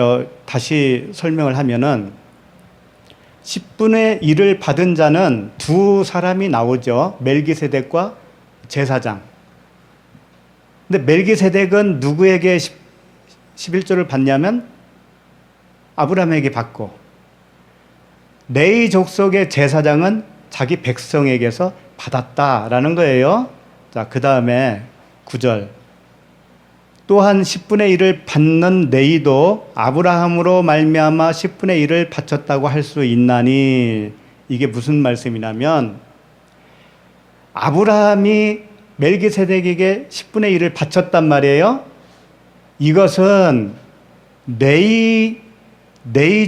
A: 다시 설명을 하면은 10분의 1을 받은 자는 두 사람이 나오죠. 멜기세덱과 제사장. 근데 멜기세덱은 누구에게 11조를 받냐면 아브라함에게 받고, 네이 족속의 제사장은 자기 백성에게서 받았다라는 거예요. 자, 그 다음에 9절. 또한 10분의 1을 받는 네이도 아브라함으로 말미암아 10분의 1을 바쳤다고 할 수 있나니. 이게 무슨 말씀이냐면 아브라함이 멜기세덱에게 10분의 1을 바쳤단 말이에요. 이것은 네이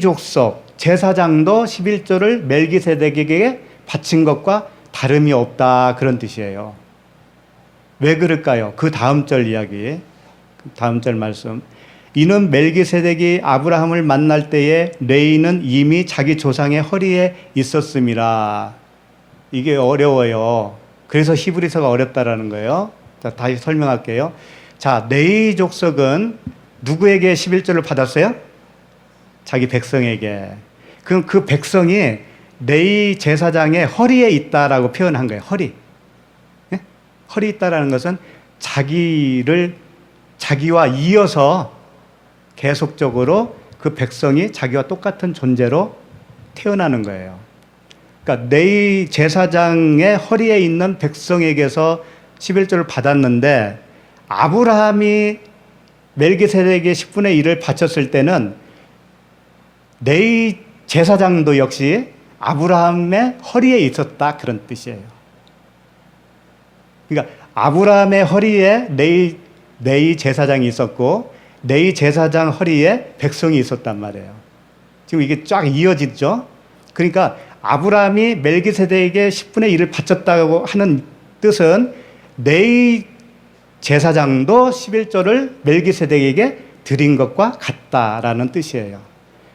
A: 족속 제사장도 11조를 멜기세덱에게 바친 것과 다름이 없다, 그런 뜻이에요. 왜 그럴까요? 그 다음 절 이야기, 다음 절 말씀. 이는 멜기세덱이 아브라함을 만날 때에 레이는 이미 자기 조상의 허리에 있었음이라. 이게 어려워요. 그래서 히브리서가 어렵다라는 거예요. 자, 다시 설명할게요. 자, 네이 족속은 누구에게 11조를 받았어요? 자기 백성에게. 그럼 그 백성이 네이 제사장의 허리에 있다라고 표현한 거예요. 허리. 예? 허리 있다라는 것은 자기와 이어서 계속적으로 그 백성이 자기와 똑같은 존재로 태어나는 거예요. 그러니까 네이 제사장의 허리에 있는 백성에게서 11조를 받았는데, 아브라함이 멜기세덱에게 10분의 1을 바쳤을 때는 네이 제사장도 역시 아브라함의 허리에 있었다, 그런 뜻이에요. 그러니까 아브라함의 허리에 네이 제사장이 있었고, 네이 제사장 허리에 백성이 있었단 말이에요. 지금 이게 쫙 이어지죠. 그러니까 아브라함이 멜기세덱에게 10분의 1을 바쳤다고 하는 뜻은 네이 제사장도 11조를 멜기세덱에게 드린 것과 같다라는 뜻이에요.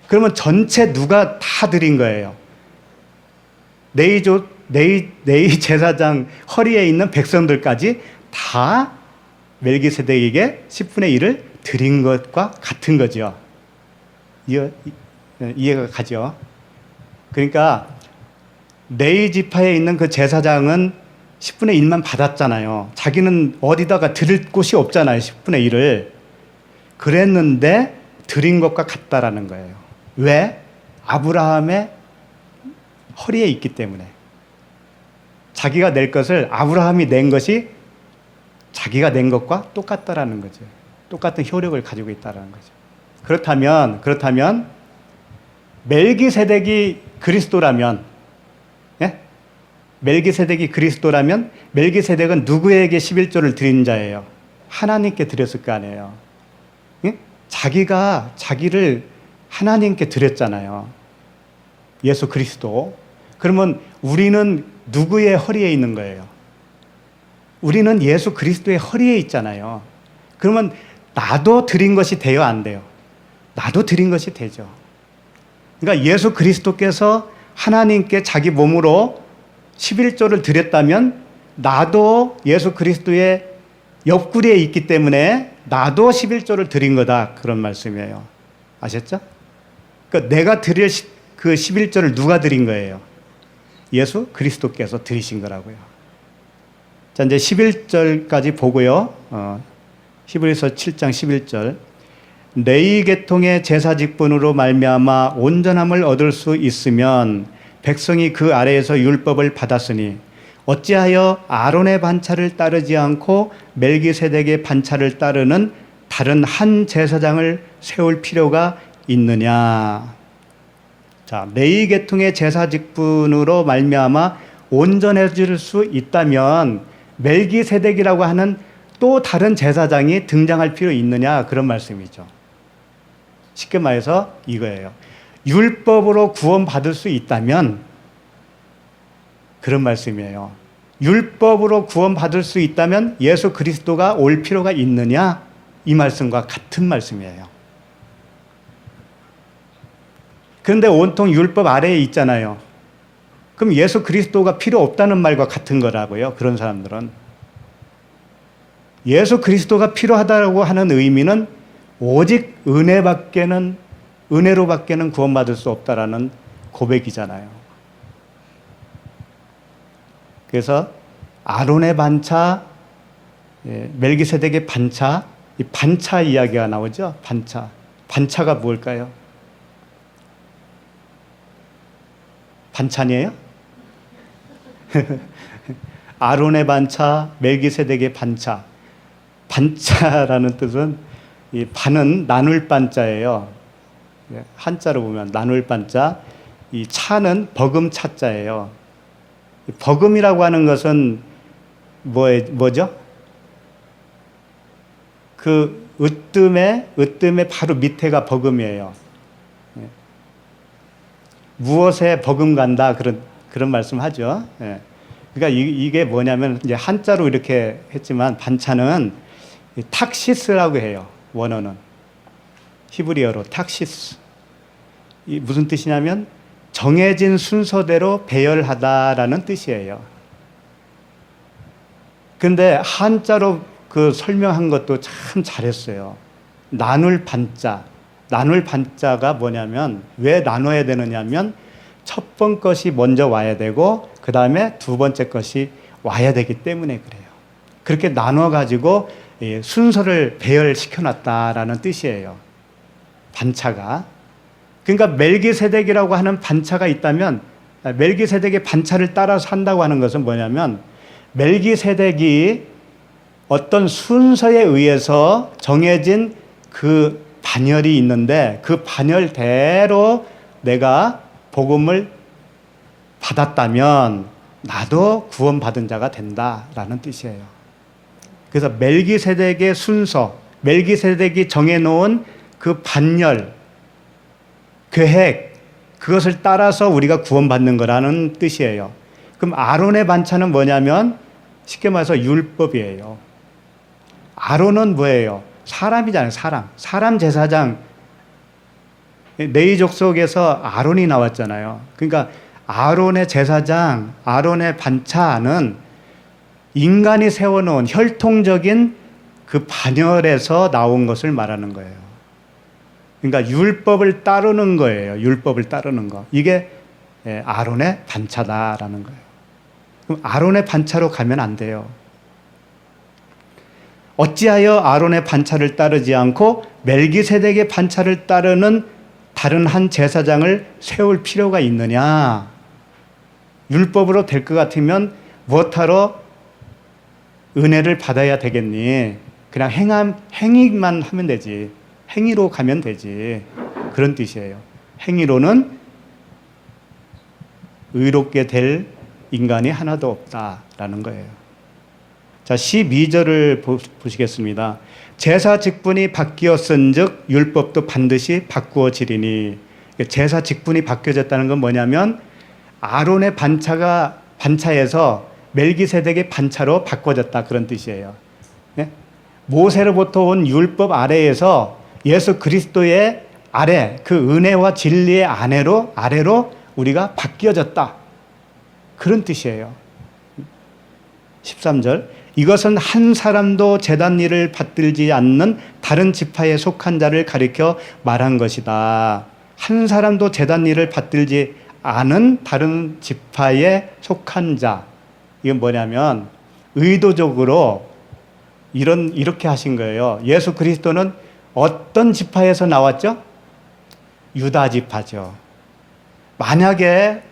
A: 그러면 전체 누가 다 드린 거예요? 네이 레위 제사장 허리에 있는 백성들까지 다 멜기세덱에게 10분의 1을 드린 것과 같은 거죠. 이해가 가죠. 그러니까 레위 지파에 있는 그 제사장은 10분의 1만 받았잖아요. 자기는 어디다가 드릴 곳이 없잖아요. 10분의 1을. 그랬는데 드린 것과 같다라는 거예요. 왜? 아브라함의 허리에 있기 때문에. 자기가 낼 것을 아브라함이 낸 것이 자기가 낸 것과 똑같다라는 거죠. 똑같은 효력을 가지고 있다라는 거죠. 그렇다면 멜기세덱이 그리스도라면, 예? 멜기세덱이 그리스도라면 멜기세덱은 누구에게 11조를 드린 자예요? 하나님께 드렸을 거 아니에요. 예? 자기가 자기를 하나님께 드렸잖아요. 예수 그리스도. 그러면 우리는 누구의 허리에 있는 거예요? 우리는 예수 그리스도의 허리에 있잖아요. 그러면 나도 드린 것이 돼요, 안 돼요? 나도 드린 것이 되죠. 그러니까 예수 그리스도께서 하나님께 자기 몸으로 11조를 드렸다면 나도 예수 그리스도의 옆구리에 있기 때문에 나도 11조를 드린 거다. 그런 말씀이에요. 아셨죠? 그러니까 내가 드릴 그 11조를 누가 드린 거예요? 예수 그리스도께서 드리신 거라고요. 자, 이제 11절까지 보고요. 히브리서 7장 11절. 레위 계통의 제사 직분으로 말미암아 온전함을 얻을 수 있으면 백성이 그 아래에서 율법을 받았으니 어찌하여 아론의 반차를 따르지 않고 멜기세덱의 반차를 따르는 다른 한 제사장을 세울 필요가 있느냐. 자, 레위 계통의 제사 직분으로 말미암아 온전해질 수 있다면 멜기세덱이라고 하는 또 다른 제사장이 등장할 필요 있느냐, 그런 말씀이죠. 쉽게 말해서 이거예요. 율법으로 구원받을 수 있다면, 그런 말씀이에요. 율법으로 구원받을 수 있다면 예수 그리스도가 올 필요가 있느냐, 이 말씀과 같은 말씀이에요. 그런데 온통 율법 아래에 있잖아요. 그럼 예수 그리스도가 필요 없다는 말과 같은 거라고요. 그런 사람들은. 예수 그리스도가 필요하다고 하는 의미는 오직 은혜로밖에는 구원받을 수 없다라는 고백이잖아요. 그래서 아론의 반차, 멜기세덱의 반차, 이 반차 이야기가 나오죠. 반차가 뭘까요? 반찬이에요? 아론의 반차, 멜기세덱의 반차. 반차라는 뜻은, 이 반은 나눌 반자예요. 한자로 보면 나눌 반자. 이 차는 버금 차자예요. 버금이라고 하는 것은 뭐죠? 그 으뜸의 바로 밑에가 버금이에요. 무엇에 버금 간다, 그런 말씀 하죠. 그러니까 이게 뭐냐면, 이제 한자로 이렇게 했지만, 반차는 탁시스라고 해요. 원어는. 히브리어로 탁시스. 이 무슨 뜻이냐면, 정해진 순서대로 배열하다라는 뜻이에요. 근데 한자로 그 설명한 것도 참 잘했어요. 나눌 반자. 나눌 반자가 뭐냐면, 왜 나눠야 되느냐면, 첫 번 것이 먼저 와야 되고 그 다음에 두 번째 것이 와야 되기 때문에 그래요. 그렇게 나눠가지고 순서를 배열시켜놨다라는 뜻이에요. 반차가. 그러니까 멜기세덱이라고 하는 반차가 있다면, 멜기세덱의 반차를 따라서 한다고 하는 것은 뭐냐면, 멜기세덱이 어떤 순서에 의해서 정해진 그 반열이 있는데, 그 반열대로 내가 복음을 받았다면 나도 구원받은 자가 된다라는 뜻이에요. 그래서 멜기세덱의 순서, 멜기세덱이 정해놓은 그 반열, 계획, 그것을 따라서 우리가 구원받는 거라는 뜻이에요. 그럼 아론의 반차는 뭐냐면, 쉽게 말해서 율법이에요. 아론은 뭐예요? 사람이잖아요. 사람 제사장. 레위 족속에서 아론이 나왔잖아요. 그러니까 아론의 제사장, 아론의 반차는 인간이 세워놓은 혈통적인 그 반열에서 나온 것을 말하는 거예요. 그러니까 율법을 따르는 거예요. 율법을 따르는 거. 이게 아론의 반차다라는 거예요. 그럼 아론의 반차로 가면 안 돼요. 어찌하여 아론의 반차를 따르지 않고 멜기세덱의 반차를 따르는 다른 한 제사장을 세울 필요가 있느냐? 율법으로 될 것 같으면 무엇하러 은혜를 받아야 되겠니? 그냥 행위만 하면 되지. 행위로 가면 되지. 그런 뜻이에요. 행위로는 의롭게 될 인간이 하나도 없다라는 거예요. 자, 12절을 보시겠습니다. 제사 직분이 바뀌었은즉 율법도 반드시 바꾸어지리니. 제사 직분이 바뀌어졌다는 건 뭐냐면 아론의 반차에서 멜기세덱의 반차로 바꿔졌다, 그런 뜻이에요. 모세로부터 온 율법 아래에서 예수 그리스도의 아래, 그 은혜와 진리의 아래로 우리가 바뀌어졌다, 그런 뜻이에요. 13절, 이것은 한 사람도 제단 일을 받들지 않는 다른 지파에 속한 자를 가리켜 말한 것이다. 한 사람도 제단 일을 받들지 않은 다른 지파에 속한 자. 이건 뭐냐면 의도적으로 이렇게 하신 거예요. 예수 그리스도는 어떤 지파에서 나왔죠? 유다 지파죠. 만약에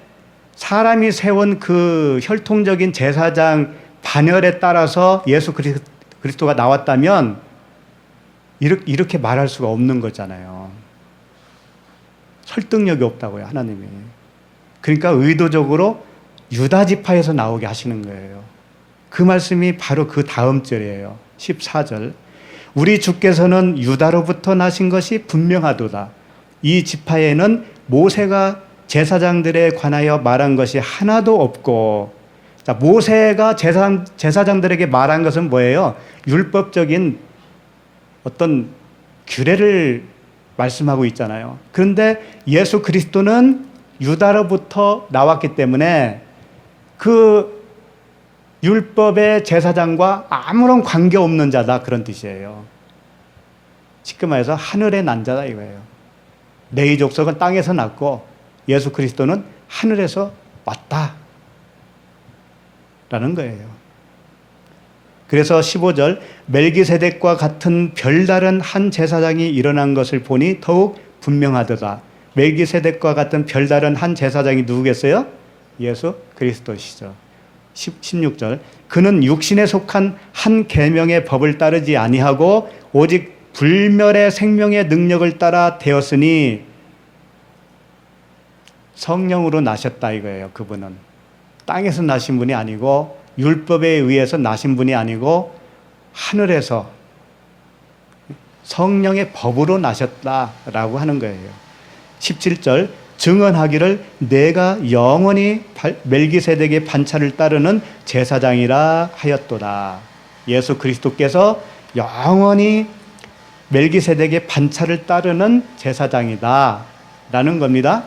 A: 사람이 세운 그 혈통적인 제사장 반열에 따라서 예수 그리스도가 나왔다면 이렇게 말할 수가 없는 거잖아요. 설득력이 없다고요, 하나님이. 그러니까 의도적으로 유다 지파에서 나오게 하시는 거예요. 그 말씀이 바로 그 다음 절이에요. 14절. 우리 주께서는 유다로부터 나신 것이 분명하도다. 이 지파에는 모세가 제사장들에 관하여 말한 것이 하나도 없고. 자, 모세가 제사장들에게 말한 것은 뭐예요? 율법적인 어떤 규례를 말씀하고 있잖아요. 그런데 예수 그리스도는 유다로부터 나왔기 때문에 그 율법의 제사장과 아무런 관계없는 자다, 그런 뜻이에요. 쉽게 말해서 하늘에 난 자다 이거예요. 레위 족속은 땅에서 났고 예수 그리스도는 하늘에서 왔다 라는 거예요. 그래서 15절, 멜기세덱과 같은 별다른 한 제사장이 일어난 것을 보니 더욱 분명하도다. 멜기세덱과 같은 별다른 한 제사장이 누구겠어요? 예수 그리스도시죠. 16절, 그는 육신에 속한 한 계명의 법을 따르지 아니하고 오직 불멸의 생명의 능력을 따라 되었으니 성령으로 나셨다 이거예요. 그분은 땅에서 나신 분이 아니고 율법에 의해서 나신 분이 아니고 하늘에서 성령의 법으로 나셨다라고 하는 거예요. 17절, 증언하기를 내가 영원히 멜기세덱의 반차를 따르는 제사장이라 하였도다. 예수 그리스도께서 영원히 멜기세덱의 반차를 따르는 제사장이다 라는 겁니다.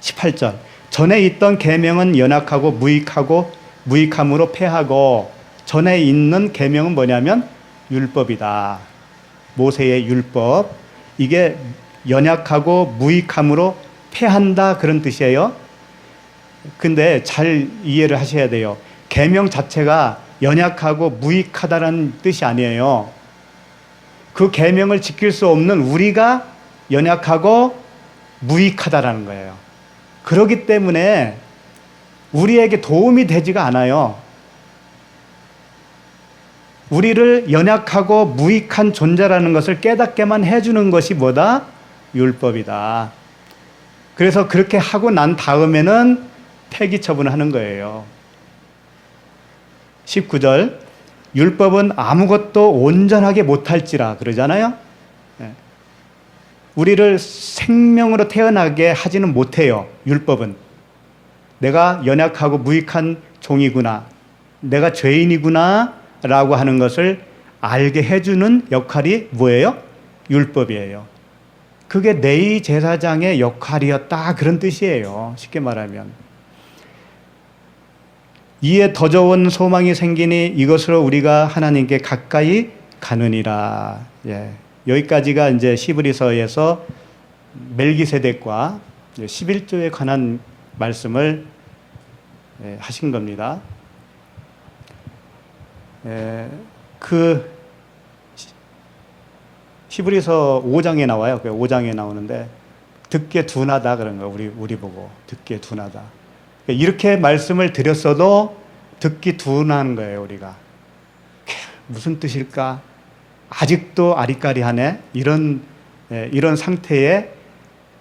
A: 18절, 전에 있던 계명은 연약하고 무익함으로 패하고, 전에 있는 계명은 뭐냐면 율법이다. 모세의 율법. 이게 연약하고 무익함으로 패한다, 그런 뜻이에요. 근데 잘 이해를 하셔야 돼요. 계명 자체가 연약하고 무익하다는 뜻이 아니에요. 그 계명을 지킬 수 없는 우리가 연약하고 무익하다라는 거예요. 그렇기 때문에 우리에게 도움이 되지가 않아요. 우리를 연약하고 무익한 존재라는 것을 깨닫게만 해주는 것이 뭐다? 율법이다. 그래서 그렇게 하고 난 다음에는 폐기 처분을 하는 거예요. 19절, 율법은 아무것도 온전하게 못할지라 그러잖아요. 우리를 생명으로 태어나게 하지는 못해요. 율법은. 내가 연약하고 무익한 종이구나, 내가 죄인이구나 라고 하는 것을 알게 해주는 역할이 뭐예요? 율법이에요. 그게 내의 제사장의 역할이었다, 그런 뜻이에요. 쉽게 말하면. 이에 더 좋은 소망이 생기니 이것으로 우리가 하나님께 가까이 가느니라. 예. 여기까지가 이제 히브리서에서 멜기세덱과 11조에 관한 말씀을 하신 겁니다. 그 히브리서 5장에 나와요. 5장에 나오는데 듣기에 둔하다 그런 거, 우리 보고 듣기에 둔하다. 이렇게 말씀을 드렸어도 듣기 둔한 거예요, 우리가. 무슨 뜻일까? 아직도 아리까리하네. 이런 상태에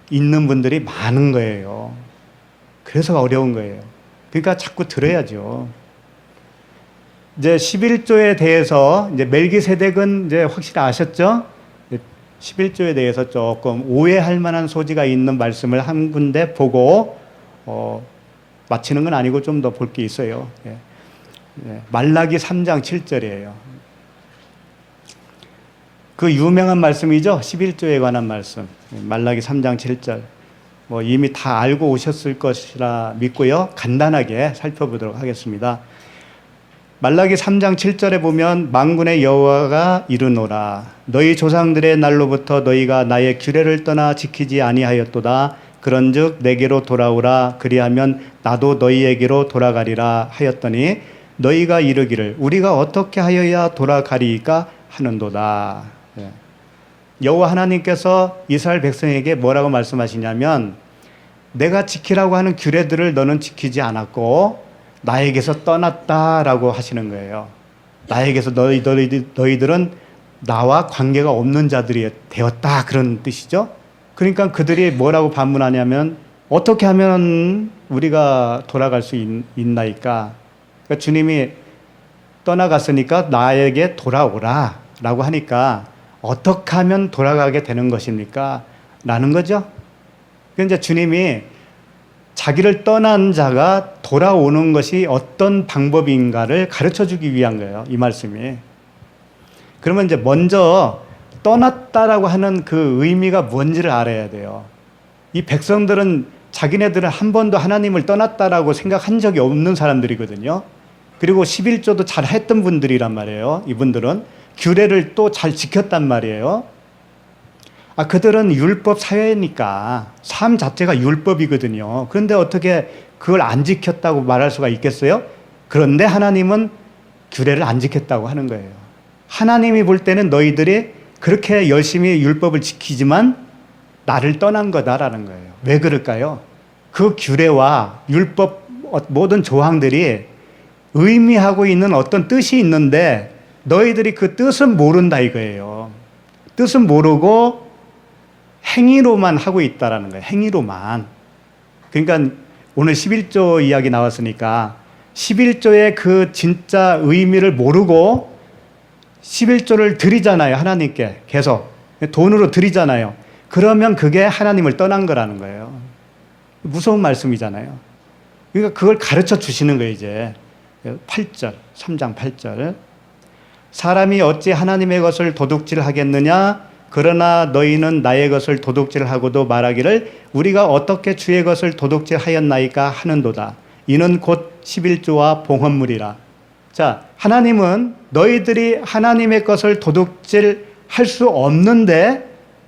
A: 있는 분들이 많은 거예요. 그래서 어려운 거예요. 그러니까 자꾸 들어야죠. 이제 11조에 대해서 이제 멜기세덱은 이제 확실히 아셨죠? 11조에 대해서 조금 오해할 만한 소지가 있는 말씀을 한 군데 보고 마치는 건 아니고 좀 더 볼 게 있어요. 말라기 3장 7절이에요. 그 유명한 말씀이죠. 11조에 관한 말씀. 말라기 3장 7절. 뭐 이미 다 알고 오셨을 것이라 믿고요. 간단하게 살펴보도록 하겠습니다. 말라기 3장 7절에 보면 만군의 여호와가 이르노라. 너희 조상들의 날로부터 너희가 나의 규례를 떠나 지키지 아니하였도다. 그런즉 내게로 돌아오라. 그리하면 나도 너희에게로 돌아가리라 하였더니 너희가 이르기를 우리가 어떻게 하여야 돌아가리이까 하는도다. 여호와 하나님께서 이스라엘 백성에게 뭐라고 말씀하시냐면 내가 지키라고 하는 규례들을 너는 지키지 않았고 나에게서 떠났다라고 하시는 거예요. 나에게서 너희들은 나와 관계가 없는 자들이 되었다, 그런 뜻이죠. 그러니까 그들이 뭐라고 반문하냐면 어떻게 하면 우리가 돌아갈 수 있나이까. 그러니까 주님이 떠나갔으니까 나에게 돌아오라 라고 하니까 어떻게 하면 돌아가게 되는 것입니까? 라는 거죠. 그러니까 주님이 자기를 떠난 자가 돌아오는 것이 어떤 방법인가를 가르쳐 주기 위한 거예요, 이 말씀이. 그러면 이제 먼저 떠났다라고 하는 그 의미가 뭔지를 알아야 돼요. 이 백성들은 자기네들은 한 번도 하나님을 떠났다라고 생각한 적이 없는 사람들이거든요. 그리고 11조도 잘 했던 분들이란 말이에요. 이분들은 규례를 또 잘 지켰단 말이에요. 그들은 율법 사회니까 삶 자체가 율법이거든요. 그런데 어떻게 그걸 안 지켰다고 말할 수가 있겠어요? 그런데 하나님은 규례를 안 지켰다고 하는 거예요. 하나님이 볼 때는 너희들이 그렇게 열심히 율법을 지키지만 나를 떠난 거다라는 거예요. 왜 그럴까요? 그 규례와 율법 모든 조항들이 의미하고 있는 어떤 뜻이 있는데 너희들이 그 뜻은 모른다 이거예요. 뜻은 모르고 행위로만 하고 있다라는 거예요. 행위로만. 그러니까 오늘 11조 이야기 나왔으니까 11조의 그 진짜 의미를 모르고 11조를 드리잖아요. 하나님께 계속 돈으로 드리잖아요. 그러면 그게 하나님을 떠난 거라는 거예요. 무서운 말씀이잖아요. 그러니까 그걸 가르쳐 주시는 거예요. 이제 8절, 3장 8절. 사람이 어찌 하나님의 것을 도둑질하겠느냐? 그러나 너희는 나의 것을 도둑질하고도 말하기를 우리가 어떻게 주의 것을 도둑질하였나이까 하는도다. 이는 곧 11조와 봉헌물이라. 자, 하나님은 너희들이 하나님의 것을 도둑질할 수 없는데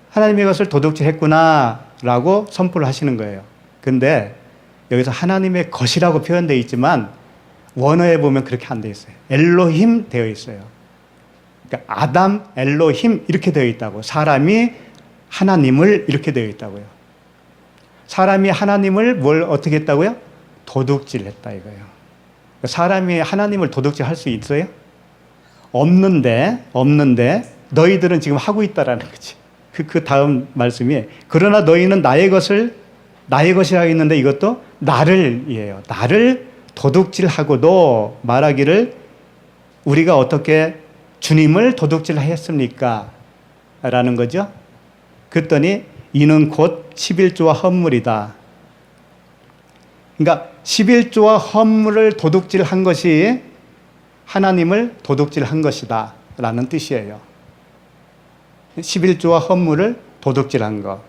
A: 하나님의 것을 도둑질했구나 라고 선포를 하시는 거예요. 근데 여기서 하나님의 것이라고 표현되어 있지만 원어에 보면 그렇게 안 되어 있어요. 엘로힘 되어 있어요. 그러니까 아담, 엘로힘 이렇게 되어 있다고. 사람이 하나님을 이렇게 되어 있다고요. 사람이 하나님을 뭘 어떻게 했다고요? 도둑질했다 이거예요. 사람이 하나님을 도둑질할 수 있어요? 없는데 너희들은 지금 하고 있다라는 거지. 그 다음 말씀이 그러나 너희는 나의 것이라 했는데 이것도 나를이에요. 나를 도둑질하고도 말하기를 우리가 어떻게 주님을 도둑질했습니까? 라는 거죠. 그랬더니 이는 곧 11조와 헌물이다. 그러니까 11조와 헌물을 도둑질한 것이 하나님을 도둑질한 것이다 라는 뜻이에요. 11조와 헌물을 도둑질한 것.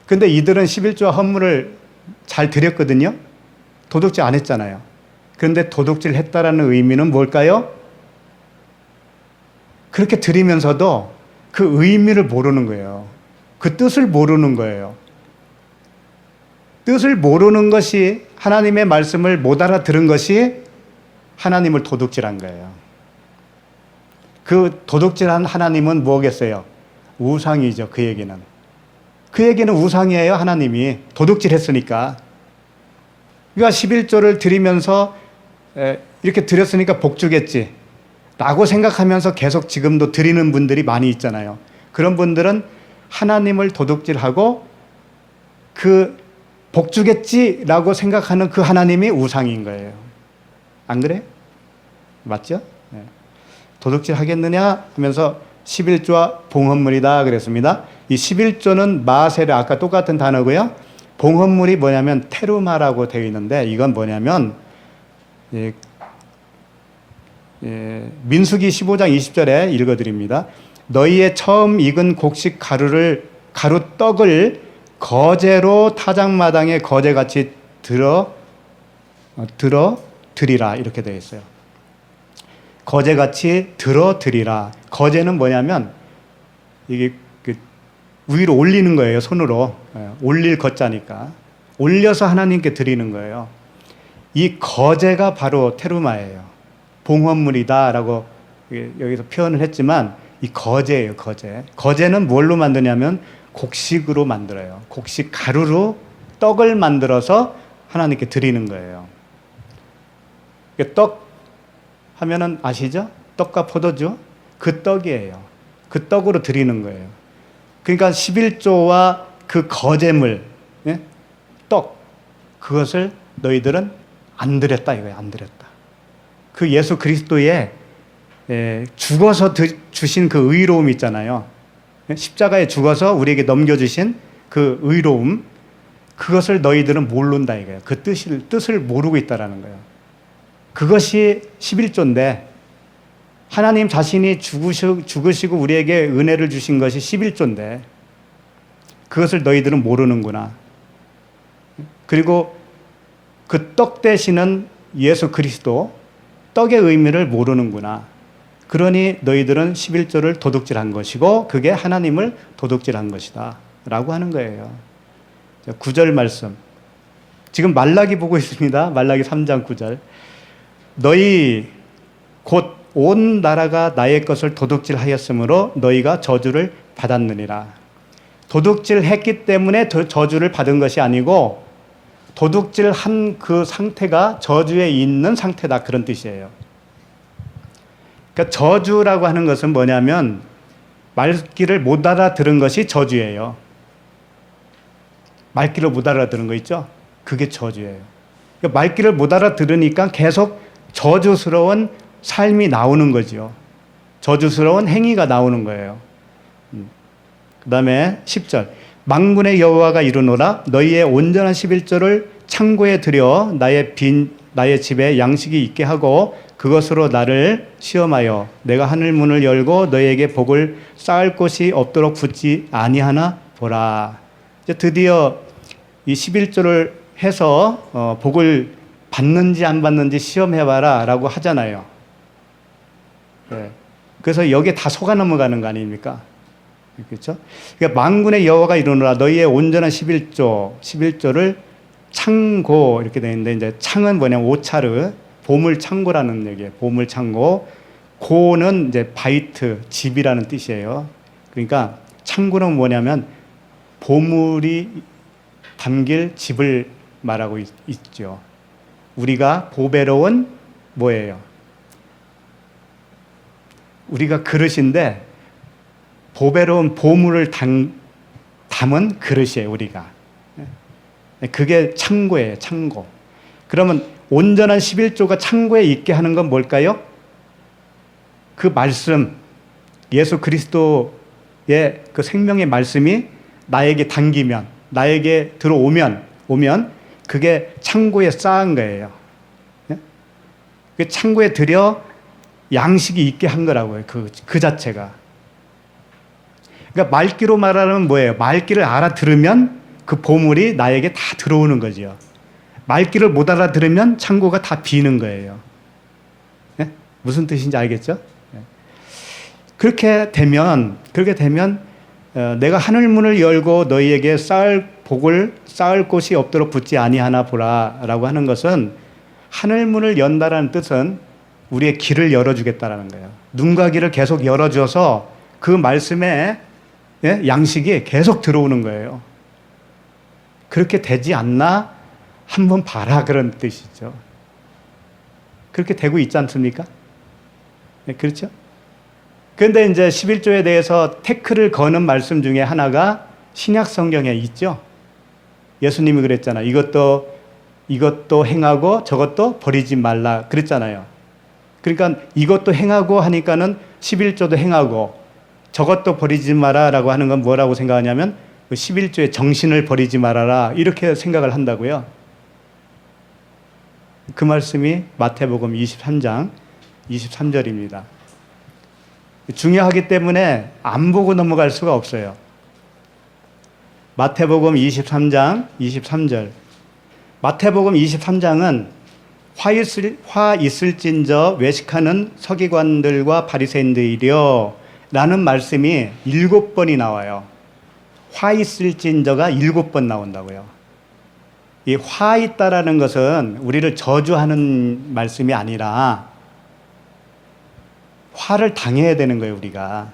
A: 근데 이들은 11조와 헌물을 잘 드렸거든요. 도둑질 안 했잖아요. 그런데 도둑질 했다라는 의미는 뭘까요? 그렇게 드리면서도 그 의미를 모르는 거예요. 그 뜻을 모르는 거예요. 뜻을 모르는 것이, 하나님의 말씀을 못 알아들은 것이 하나님을 도둑질한 거예요. 그 도둑질한 하나님은 뭐겠어요? 우상이죠. 그 얘기는. 그 얘기는 우상이에요. 하나님이 도둑질했으니까. 그러니까 11조를 드리면서 이렇게 드렸으니까 복 주겠지 라고 생각하면서 계속 지금도 드리는 분들이 많이 있잖아요. 그런 분들은 하나님을 도둑질하고 그 복 주겠지라고 생각하는 그 하나님이 우상인 거예요. 안 그래? 맞죠? 네. 도둑질 하겠느냐 하면서 11조와 봉헌물이다 그랬습니다. 이 11조는 마세르, 아까 똑같은 단어고요. 봉헌물이 뭐냐면 테루마라고 되어 있는데, 이건 뭐냐면 민수기 15장 20절에 읽어드립니다. 너희의 처음 익은 곡식 가루떡을 거제로 타작마당에 거제같이 드리라, 이렇게 되어 있어요. 거제같이 드리라. 거제는 뭐냐면 이게 위로 올리는 거예요. 손으로. 올릴 거자니까 올려서 하나님께 드리는 거예요. 이 거제가 바로 테루마예요. 봉헌물이다 라고 여기서 표현을 했지만 이 거제예요. 거제는 뭘로 만드냐면 곡식으로 만들어요. 곡식 가루로 떡을 만들어서 하나님께 드리는 거예요. 떡 하면은 아시죠? 떡과 포도주, 그 떡이에요. 그 떡으로 드리는 거예요. 그러니까 11조와 그 거제물, 떡, 그것을 너희들은 안 드렸다 이거예요. 안 드렸다. 그 예수 그리스도의 죽어서 주신 그 의로움 있잖아요. 십자가에 죽어서 우리에게 넘겨주신 그 의로움, 그것을 너희들은 모른다 이거예요. 그 뜻을 모르고 있다라는 거예요. 그것이 11조인데 하나님 자신이 죽으시고 우리에게 은혜를 주신 것이 11조인데 그것을 너희들은 모르는구나. 그리고 그 떡 대신은 예수 그리스도, 떡의 의미를 모르는구나. 그러니 너희들은 11조를 도둑질한 것이고 그게 하나님을 도둑질한 것이다 라고 하는 거예요. 9절 말씀, 지금 말라기 보고 있습니다. 말라기 3장 9절. 너희 곧 온 나라가 나의 것을 도둑질하였으므로 너희가 저주를 받았느니라. 도둑질했기 때문에 저주를 받은 것이 아니고 도둑질한 그 상태가 저주에 있는 상태다, 그런 뜻이에요. 그러니까 저주라고 하는 것은 뭐냐면 말귀를 못 알아들은 것이 저주예요. 말귀를 못 알아들은 거 있죠? 그게 저주예요. 그러니까 말귀를 못 알아들으니까 계속 저주스러운 삶이 나오는 거죠. 저주스러운 행위가 나오는 거예요. 그 다음에 10절. 만군의 여호와가 이르노라. 너희의 온전한 11조를 창고에 들여 나의 집에 양식이 있게 하고 그것으로 나를 시험하여 내가 하늘 문을 열고 너희에게 복을 쌓을 곳이 없도록 붙지 아니하나 보라. 이제 드디어 이 11조를 해서 복을 받는지 안 받는지 시험해봐라 라고 하잖아요. 네. 그래서 여기에 다 속아 넘어가는 거 아닙니까? 그렇죠? 그러니까 만군의 여호와가 이르노라. 너희의 온전한 11조를 창고, 이렇게 되어 있는데, 이제 창은 뭐냐면 오차르, 보물 창고라는 얘기예요. 보물 창고. 고는 이제 바이트, 집이라는 뜻이에요. 그러니까 창고는 뭐냐면 보물이 담길 집을 말하고 있죠. 우리가 보배로운 뭐예요? 우리가 그릇인데 보배로운 보물을 담은 그릇이에요, 우리가. 그게 창고예요, 창고. 그러면 온전한 11조가 창고에 있게 하는 건 뭘까요? 그 말씀, 예수 그리스도의 그 생명의 말씀이 나에게 당기면, 나에게 들어오면 그게 창고에 쌓은 거예요. 그 창고에 들여 양식이 있게 한 거라고요. 그 자체가. 그러니까 말귀로 말하면 뭐예요? 말귀를 알아들으면 그 보물이 나에게 다 들어오는 거죠. 말귀를 못 알아들으면 창고가 다 비는 거예요. 네? 무슨 뜻인지 알겠죠? 네. 그렇게 되면 내가 하늘 문을 열고 너희에게 쌓을 복을 쌓을 곳이 없도록 붙지 아니하나 보라라고 하는 것은, 하늘 문을 연다라는 뜻은 우리의 길을 열어주겠다라는 거예요. 눈과 귀를 계속 열어줘서 그 말씀의 양식이 계속 들어오는 거예요. 그렇게 되지 않나 한번 봐라, 그런 뜻이죠. 그렇게 되고 있지 않습니까? 네, 그렇죠? 그런데 이제 11조에 대해서 태클을 거는 말씀 중에 하나가 신약 성경에 있죠. 예수님이 그랬잖아. 이것도 행하고 저것도 버리지 말라 그랬잖아요. 그러니까 이것도 행하고 하니까는 11조도 행하고 저것도 버리지 마라라고 하는 건 뭐라고 생각하냐면, 그 11조의 정신을 버리지 말아라, 이렇게 생각을 한다고요. 그 말씀이 마태복음 23장 23절입니다. 중요하기 때문에 안 보고 넘어갈 수가 없어요. 마태복음 23장 23절. 마태복음 23장은 화 있을진저 외식하는 서기관들과 바리새인들이여 라는 말씀이 7번이 나와요. 화 있을진저가 7번 나온다고요. 이 화 있다라는 것은 우리를 저주하는 말씀이 아니라 화를 당해야 되는 거예요, 우리가.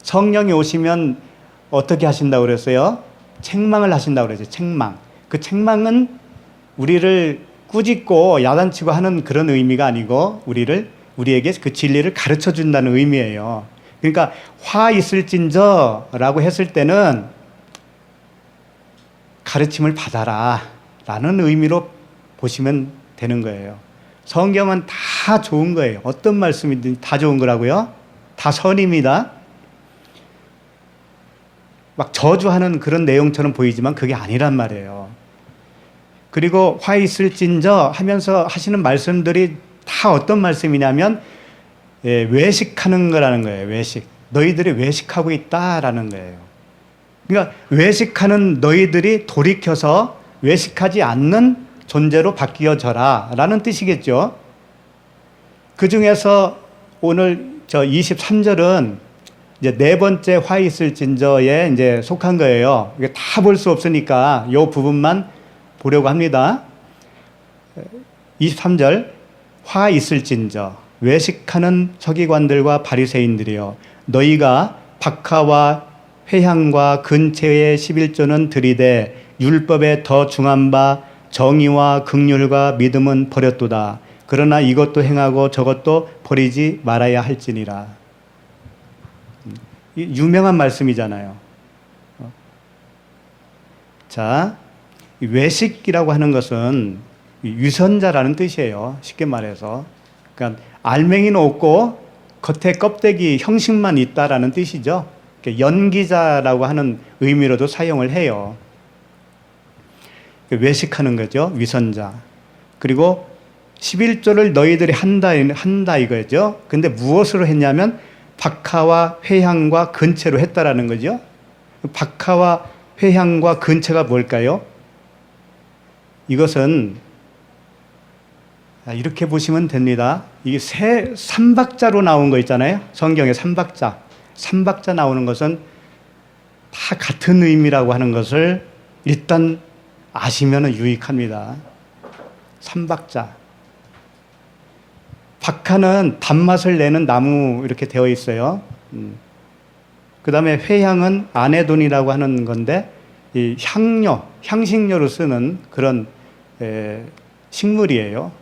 A: 성령이 오시면 어떻게 하신다고 그랬어요? 책망을 하신다고 그랬어요. 책망. 그 책망은 우리를 꾸짖고 야단치고 하는 그런 의미가 아니고 우리에게 그 진리를 가르쳐 준다는 의미예요. 그러니까 화 있을진저라고 했을 때는 가르침을 받아라 라는 의미로 보시면 되는 거예요. 성경은 다 좋은 거예요. 어떤 말씀이든 다 좋은 거라고요. 다 선입니다. 막 저주하는 그런 내용처럼 보이지만 그게 아니란 말이에요. 그리고 화 있을진저 하면서 하시는 말씀들이 다 어떤 말씀이냐면, 외식하는 거라는 거예요. 외식. 너희들이 외식하고 있다라는 거예요. 그러니까 외식하는 너희들이 돌이켜서 외식하지 않는 존재로 바뀌어져라 라는 뜻이겠죠. 그 중에서 오늘 저 23절은 이제 네 번째 화 있을진저에 이제 속한 거예요. 이게 다 볼 수 없으니까 이 부분만 보려고 합니다. 23절, 화 있을진저 외식하는 서기관들과 바리새인들이여 너희가 박하와 회향과 근체의 11조는 들이되 율법에 더 중한 바 정의와 긍휼과 믿음은 버렸도다. 그러나 이것도 행하고 저것도 버리지 말아야 할지니라. 유명한 말씀이잖아요. 자, 외식이라고 하는 것은 유선자라는 뜻이에요. 쉽게 말해서. 그러니까 알맹이는 없고 겉에 껍데기 형식만 있다라는 뜻이죠. 연기자라고 하는 의미로도 사용을 해요. 외식하는 거죠. 위선자. 그리고 11조를 너희들이 한다 이거죠. 근데 무엇으로 했냐면 박하와 회향과 근체로 했다라는 거죠. 박하와 회향과 근체가 뭘까요? 이것은 이렇게 보시면 됩니다. 이게 삼박자로 나온 거 있잖아요. 성경에 삼박자 나오는 것은 다 같은 의미라고 하는 것을 일단 아시면 유익합니다. 삼박자. 박하는 단맛을 내는 나무 이렇게 되어 있어요. 그 다음에 회향은 아네돈이라고 하는 건데, 이 향식료로 쓰는 그런 식물이에요.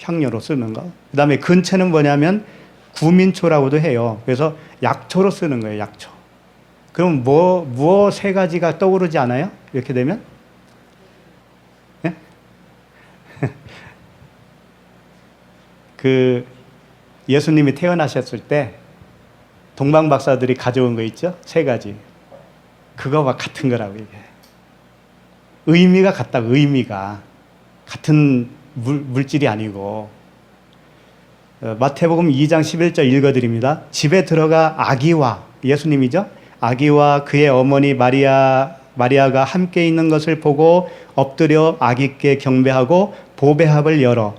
A: 향료로 쓰는 거. 그 다음에 근체는 뭐냐면 구민초라고도 해요. 그래서 약초로 쓰는 거예요. 약초. 그럼 무엇 세 가지가 떠오르지 않아요? 이렇게 되면? 네? 그 예수님이 태어나셨을 때 동방 박사들이 가져온 거 있죠? 세 가지. 그거와 같은 거라고 이게. 의미가 같다고. 의미가 같은 물질이 아니고. 마태복음 2장 11절 읽어드립니다. 집에 들어가 아기와, 예수님이죠? 아기와 그의 어머니 마리아가 함께 있는 것을 보고 엎드려 아기께 경배하고 보배합을 열어,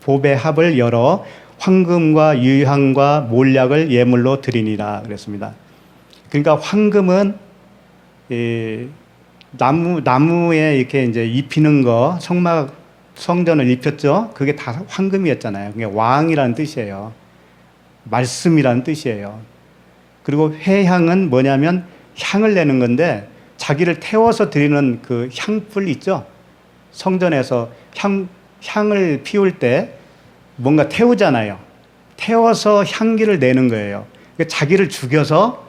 A: 보배합을 열어 황금과 유향과 몰약을 예물로 드리니라 그랬습니다. 그러니까 황금은 나무에 이렇게 이제 입히는 거, 성전을 입혔죠. 그게 다 황금이었잖아요. 그게 왕이라는 뜻이에요. 말씀이라는 뜻이에요. 그리고 회향은 뭐냐면 향을 내는 건데, 자기를 태워서 드리는 그 향불 있죠. 성전에서 향을 피울 때 뭔가 태우잖아요. 태워서 향기를 내는 거예요. 자기를 죽여서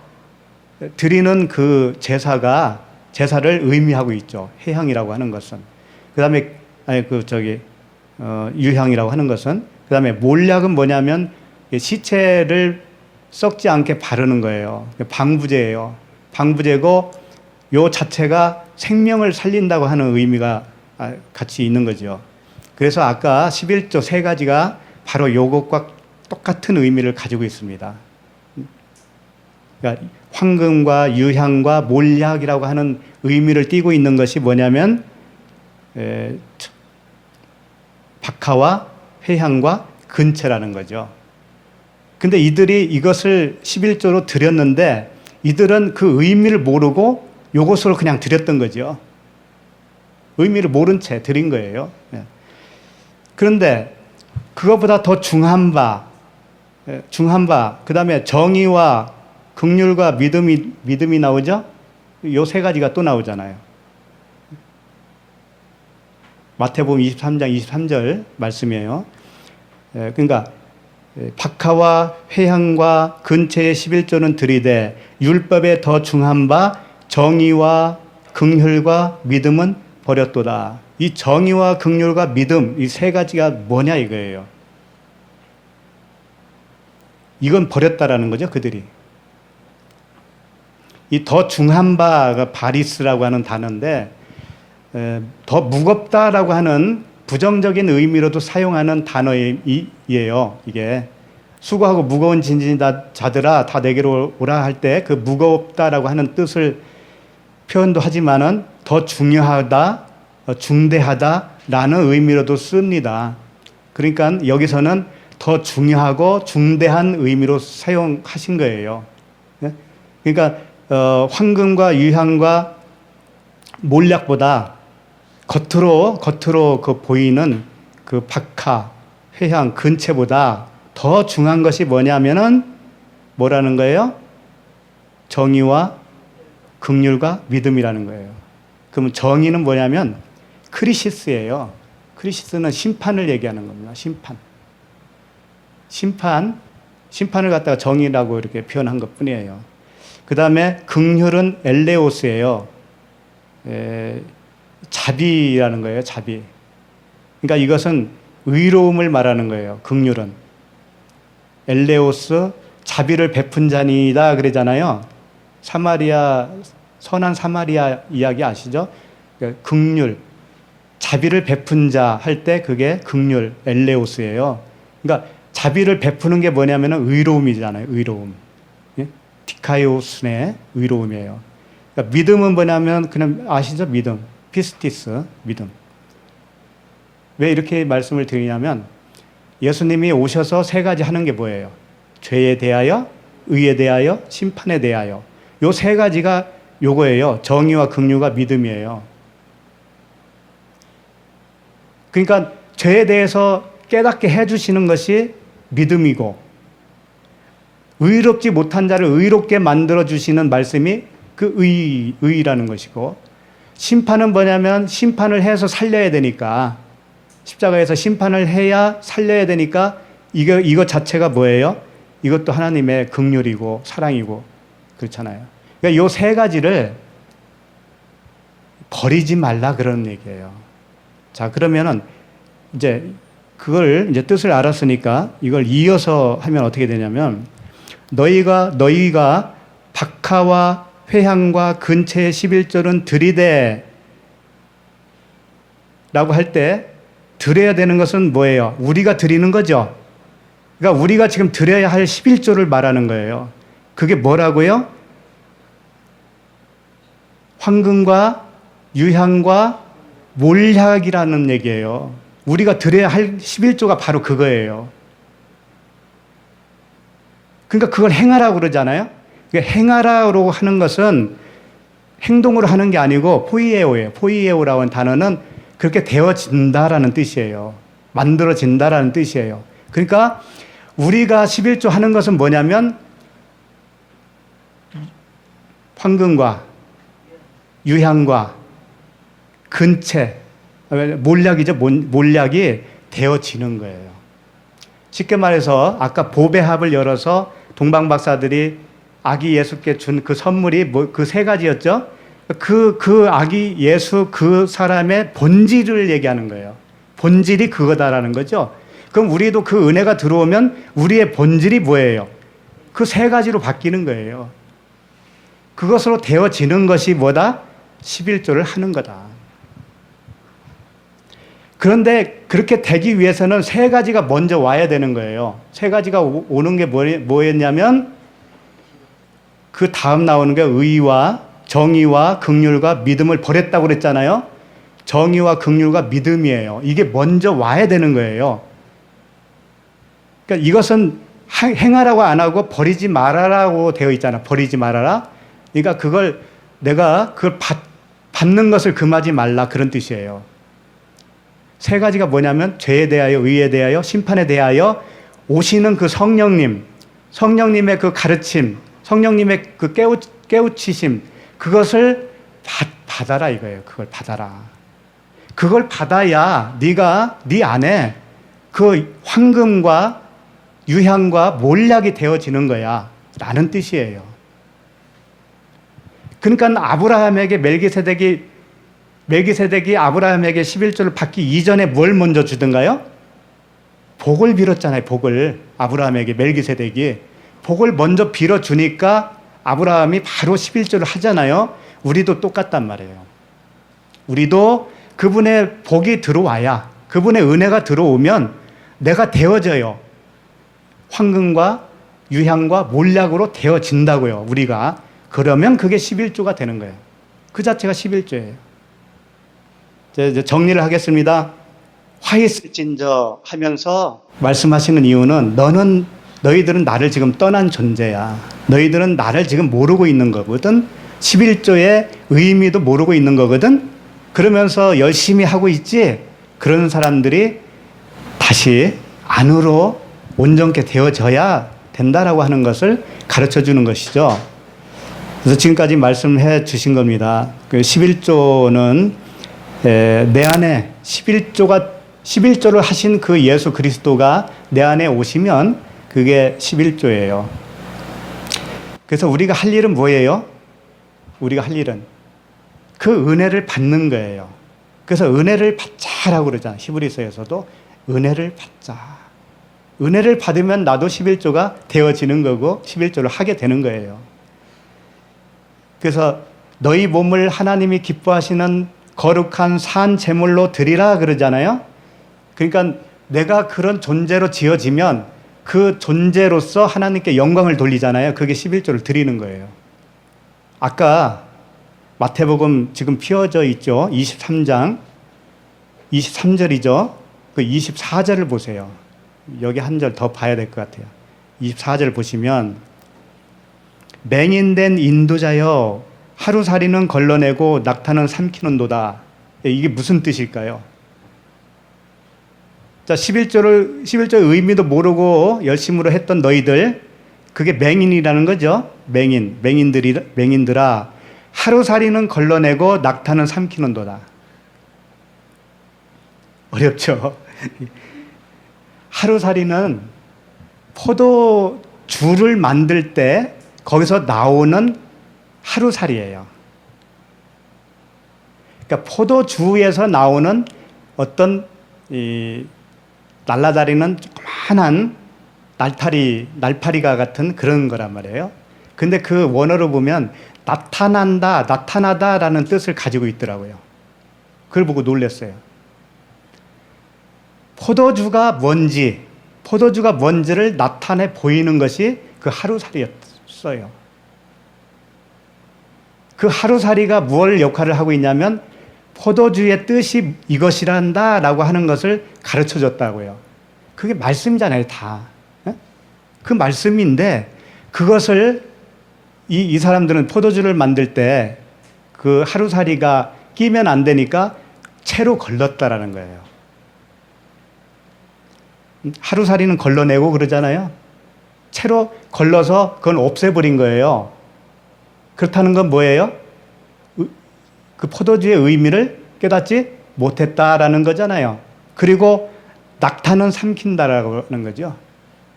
A: 드리는 그 제사를 의미하고 있죠. 회향이라고 하는 것은. 그 다음에, 유향이라고 하는 것은. 그 다음에 몰약은 뭐냐면 시체를 썩지 않게 바르는 거예요. 방부제예요. 방부제고, 요 자체가 생명을 살린다고 하는 의미가 같이 있는 거죠. 그래서 아까 11조 세 가지가 바로 요것과 똑같은 의미를 가지고 있습니다. 그러니까 황금과 유향과 몰약이라고 하는 의미를 띠고 있는 것이 뭐냐면 박하와 회향과 근체라는 거죠. 근데 이들이 이것을 11조로 드렸는데 이들은 그 의미를 모르고 요것으로 그냥 드렸던 거죠. 의미를 모른 채 드린 거예요. 그런데 그것보다 더 중한 바, 그 다음에 정의와 긍휼과 믿음이 나오죠? 요 세 가지가 또 나오잖아요. 마태복음 23장 23절 말씀이에요. 그러니까 박하와 회향과 근체의 11조는 드리되 율법에 더 중한 바 정의와 긍휼과 믿음은 버렸도다. 이 정의와 긍휼과 믿음, 이 세 가지가 뭐냐 이거예요. 이건 버렸다라는 거죠, 그들이. 이 더 중한 바가 바리스라고 하는 단어인데, 더 무겁다라고 하는 부정적인 의미로도 사용하는 단어예요. 이게 수고하고 무거운 짐진 자들아 다 내게로 오라 할 때 그 무겁다라고 하는 뜻을 표현도 하지만은 더 중요하다, 중대하다라는 의미로도 씁니다. 그러니까 여기서는 더 중요하고 중대한 의미로 사용하신 거예요. 그러니까 황금과 유향과 몰약보다 겉으로 그 보이는 그 박하, 회향, 근체보다 더 중요한 것이 뭐냐면은 뭐라는 거예요? 정의와 긍휼과 믿음이라는 거예요. 그러면 정의는 뭐냐면 크리시스예요. 크리시스는 심판을 얘기하는 겁니다. 심판을 갖다가 정의라고 이렇게 표현한 것 뿐이에요. 그 다음에 긍휼은 엘레오스예요. 자비라는 거예요. 자비. 그러니까 이것은 의로움을 말하는 거예요. 긍휼은 엘레오스, 자비를 베푼 자니다 그러잖아요. 선한 사마리아 이야기 아시죠? 그러니까 긍휼, 자비를 베푼 자 할 때 그게 긍휼, 엘레오스예요. 그러니까 자비를 베푸는 게 뭐냐면은 의로움이잖아요. 의로움. 예? 디카이오스네 의로움이에요. 그러니까 믿음은 뭐냐면 그냥 아시죠? 믿음. 피스티스, 믿음. 왜 이렇게 말씀을 드리냐면 예수님이 오셔서 세 가지 하는 게 뭐예요? 죄에 대하여, 의에 대하여, 심판에 대하여. 요 세 가지가 요거예요. 정의와 긍휼과 믿음이에요. 그러니까 죄에 대해서 깨닫게 해주시는 것이 믿음이고, 의롭지 못한 자를 의롭게 만들어주시는 말씀이 그 의라는 것이고, 심판은 뭐냐면 심판을 해서 살려야 되니까, 십자가에서 심판을 해야 살려야 되니까 이거 자체가 뭐예요? 이것도 하나님의 긍휼이고 사랑이고 그렇잖아요. 그러니까 이 세 가지를 버리지 말라 그런 얘기예요. 자, 그러면은 이제 그걸 이제 뜻을 알았으니까 이걸 이어서 하면 어떻게 되냐면 너희가 박하와 회향과 근체의 11절은 드리되 라고 할 때 드려야 되는 것은 뭐예요? 우리가 드리는 거죠. 그러니까 우리가 지금 드려야 할 11조를 말하는 거예요. 그게 뭐라고요? 황금과 유향과 몰약이라는 얘기예요. 우리가 드려야 할 11조가 바로 그거예요. 그러니까 그걸 행하라고 그러잖아요. 행하라고 하는 것은 행동으로 하는 게 아니고 포이에오예요. 포이에오라고 하는 단어는 그렇게 되어진다라는 뜻이에요. 만들어진다라는 뜻이에요. 그러니까 우리가 11조 하는 것은 뭐냐면 황금과 유향과 근체, 몰약이죠. 몰약이 되어지는 거예요. 쉽게 말해서 아까 보배합을 열어서 동방박사들이 아기 예수께 준 그 선물이 그 세 가지였죠. 그 아기 예수 그 사람의 본질을 얘기하는 거예요. 본질이 그거다라는 거죠. 그럼 우리도 그 은혜가 들어오면 우리의 본질이 뭐예요? 그 세 가지로 바뀌는 거예요. 그것으로 되어지는 것이 뭐다? 11조를 하는 거다. 그런데 그렇게 되기 위해서는 세 가지가 먼저 와야 되는 거예요. 세 가지가 오는 게 뭐였냐면 그 다음 나오는 게 의와 정의와 긍휼과 믿음을 버렸다고 그랬잖아요. 정의와 긍휼과 믿음이에요. 이게 먼저 와야 되는 거예요. 그러니까 이것은 행하라고 안 하고 버리지 말아라고 되어 있잖아. 버리지 말아라. 그러니까 내가 그걸 받는 것을 금하지 말라 그런 뜻이에요. 세 가지가 뭐냐면 죄에 대하여, 의에 대하여, 심판에 대하여 오시는 그 성령님의 그 가르침, 성령님의 그 깨우치심, 그것을 받아라 이거예요. 그걸 받아라. 그걸 받아야 네가 네 안에 그 황금과 유향과 몰약이 되어지는 거야 라는 뜻이에요. 그러니까 아브라함에게 멜기세덱이 아브라함에게 11조를 받기 이전에 뭘 먼저 주던가요? 복을 빌었잖아요. 복을. 아브라함에게 멜기세덱이 복을 먼저 빌어주니까 아브라함이 바로 11조를 하잖아요. 우리도 똑같단 말이에요. 우리도 그분의 복이 들어와야, 그분의 은혜가 들어오면 내가 되어져요. 황금과 유향과 몰약으로 되어진다고요. 우리가. 그러면 그게 11조가 되는 거예요. 그 자체가 11조예요. 이제 정리를 하겠습니다. 화 있을진저 하면서 말씀하시는 이유는 너희들은 나를 지금 떠난 존재야. 너희들은 나를 지금 모르고 있는 거거든. 11조의 의미도 모르고 있는 거거든. 그러면서 열심히 하고 있지. 그런 사람들이 다시 안으로 온전케 되어져야 된다라고 하는 것을 가르쳐 주는 것이죠. 그래서 지금까지 말씀해 주신 겁니다. 그 11조는 내 안에 11조를 하신 그 예수 그리스도가 내 안에 오시면 그게 11조예요. 그래서 우리가 할 일은 뭐예요? 우리가 할 일은 그 은혜를 받는 거예요. 그래서 은혜를 받자라고 그러잖아요. 히브리서에서도 은혜를 받자. 은혜를 받으면 나도 11조가 되어지는 거고 11조를 하게 되는 거예요. 그래서 너희 몸을 하나님이 기뻐하시는 거룩한 산 제물로 드리라 그러잖아요. 그러니까 내가 그런 존재로 지어지면 그 존재로서 하나님께 영광을 돌리잖아요. 그게 11조를 드리는 거예요. 아까 마태복음 지금 피어져 있죠. 23장 23절이죠. 그 24절을 보세요. 여기 한 절 더 봐야 될 것 같아요. 24절 보시면 맹인된 인도자여 하루살이는 걸러내고 낙타는 삼키는도다. 이게 무슨 뜻일까요? 자, 11조의 의미도 모르고 열심으로 했던 너희들, 그게 맹인이라는 거죠. 맹인들아, 하루살이는 걸러내고 낙타는 삼키는도다. 어렵죠? 하루살이는 포도주를 만들 때 거기서 나오는 하루살이에요. 그러니까 포도주에서 나오는 어떤 날라다니는 조그만한 날파리가 같은 그런 거란 말이에요. 근데 그 원어로 보면 나타나다라는 뜻을 가지고 있더라고요. 그걸 보고 놀랐어요. 포도주가 뭔지를 나타내 보이는 것이 그 하루살이였어요. 그 하루살이가 무엇 역할을 하고 있냐면 포도주의 뜻이 이것이란다 라고 하는 것을 가르쳐 줬다고요. 그게 말씀이잖아요, 다. 그 말씀인데 그것을 이 사람들은 포도주를 만들 때 그 하루살이가 끼면 안 되니까 채로 걸렀다라는 거예요. 하루살이는 걸러내고 그러잖아요. 채로 걸러서 그건 없애버린 거예요. 그렇다는 건 뭐예요? 그 포도주의 의미를 깨닫지 못했다라는 거잖아요. 그리고 낙타는 삼킨다라는 거죠.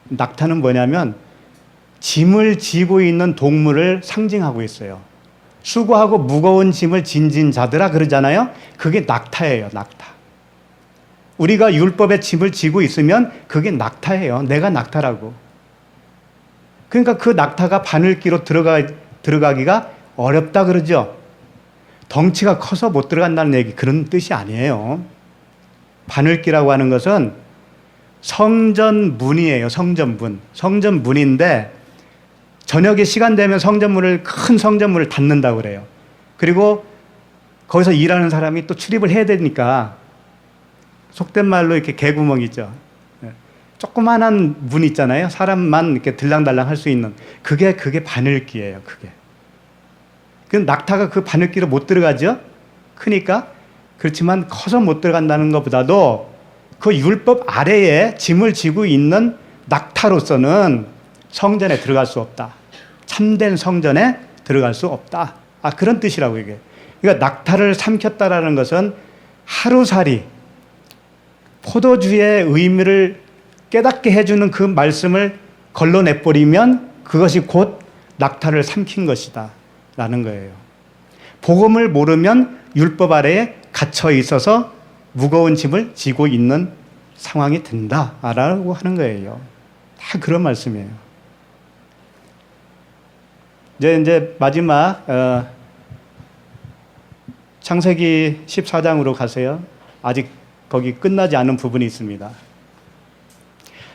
A: 낙타는 뭐냐면 짐을 지고 있는 동물을 상징하고 있어요. 수고하고 무거운 짐을 진진 자들아 그러잖아요. 그게 낙타예요, 낙타. 우리가 율법의 짐을 지고 있으면 그게 낙타예요. 내가 낙타라고. 그러니까 그 낙타가 바늘기로 들어가기가 어렵다 그러죠. 덩치가 커서 못 들어간다는 얘기, 그런 뜻이 아니에요. 바늘기라고 하는 것은 성전문이에요. 성전문. 성전문인데 저녁에 시간 되면 큰 성전문을 닫는다고 그래요. 그리고 거기서 일하는 사람이 또 출입을 해야 되니까 속된 말로 이렇게 개구멍 있죠. 조그만한 문 있잖아요. 사람만 이렇게 들랑달랑 할 수 있는. 그게 바늘기예요. 그게. 그 낙타가 그 바늘기로 못 들어가죠. 크니까. 그렇지만 커서 못 들어간다는 것보다도 그 율법 아래에 짐을 지고 있는 낙타로서는 성전에 들어갈 수 없다. 참된 성전에 들어갈 수 없다. 그런 뜻이라고 이게. 그러니까 낙타를 삼켰다라는 것은 하루살이, 포도주의 의미를 깨닫게 해주는 그 말씀을 걸러내버리면 그것이 곧 낙타를 삼킨 것이다 라는 거예요. 복음을 모르면 율법 아래에 갇혀 있어서 무거운 짐을 지고 있는 상황이 된다라고 하는 거예요. 다 그런 말씀이에요. 이제 마지막 창세기 14장으로 가세요. 아직 거기 끝나지 않은 부분이 있습니다.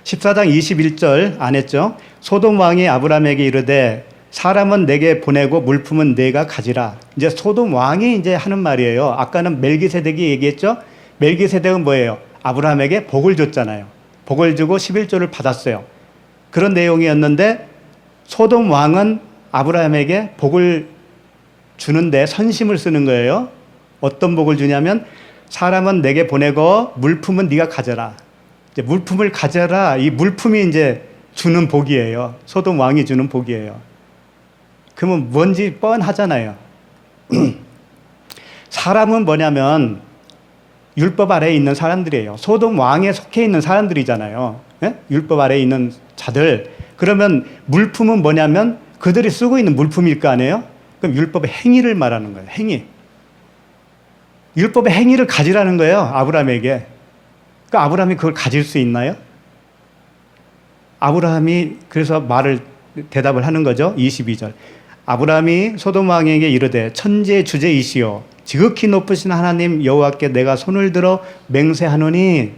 A: 14장 21절 안 했죠? 소돔 왕이 아브라함에게 이르되 사람은 내게 보내고 물품은 내가 가지라. 이제 소돔 왕이 이제 하는 말이에요. 아까는 멜기세덱이 얘기했죠? 멜기세덱은 뭐예요? 아브라함에게 복을 줬잖아요. 복을 주고 11조를 받았어요. 그런 내용이었는데 소돔 왕은 아브라함에게 복을 주는데 선심을 쓰는 거예요. 어떤 복을 주냐면 사람은 내게 보내고 물품은 네가 가져라. 이제 물품을 가져라. 이 물품이 이제 주는 복이에요. 소돔 왕이 주는 복이에요. 그러면 뭔지 뻔하잖아요. 사람은 뭐냐면 율법 아래에 있는 사람들이에요. 소돔 왕에 속해 있는 사람들이잖아요. 예? 율법 아래에 있는 자들. 그러면 물품은 뭐냐면 그들이 쓰고 있는 물품일 거 아니에요? 그럼 율법의 행위를 말하는 거예요. 행위. 율법의 행위를 가지라는 거예요. 아브라함에게. 그러니까 아브라함이 그걸 가질 수 있나요? 아브라함이 그래서 대답을 하는 거죠. 22절. 아브라함이 소돔 왕에게 이르되 천지의 주제이시오 지극히 높으신 하나님 여호와께 내가 손을 들어 맹세하노니,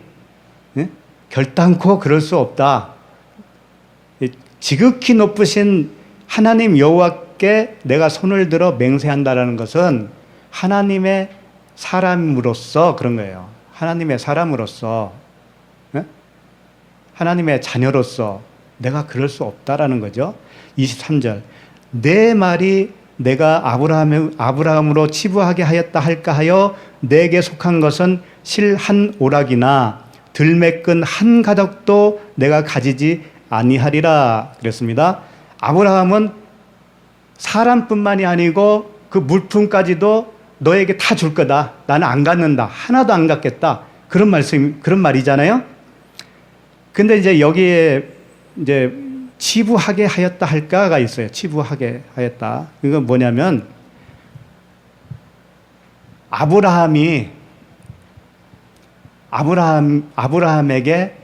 A: 네? 결단코 그럴 수 없다. 지극히 높으신 하나님 여호와께 내가 손을 들어 맹세한다라는 것은 하나님의 사람으로서 그런 거예요. 하나님의 사람으로서, 네? 하나님의 자녀로서 내가 그럴 수 없다라는 거죠. 23절. 내 말이 내가 아브라함으로 치부하게 하였다 할까 하여 내게 속한 것은 실 한 오락이나 들매끈 한 가닥도 내가 가지지 아니하리라 그랬습니다. 아브라함은 사람뿐만이 아니고 그 물품까지도 너에게 다 줄 거다. 나는 안 갖는다. 하나도 안 갖겠다. 그런 말이잖아요. 근데 이제 여기에 이제 치부하게 하였다 할까가 있어요. 치부하게 하였다. 이건 뭐냐면 아브라함에게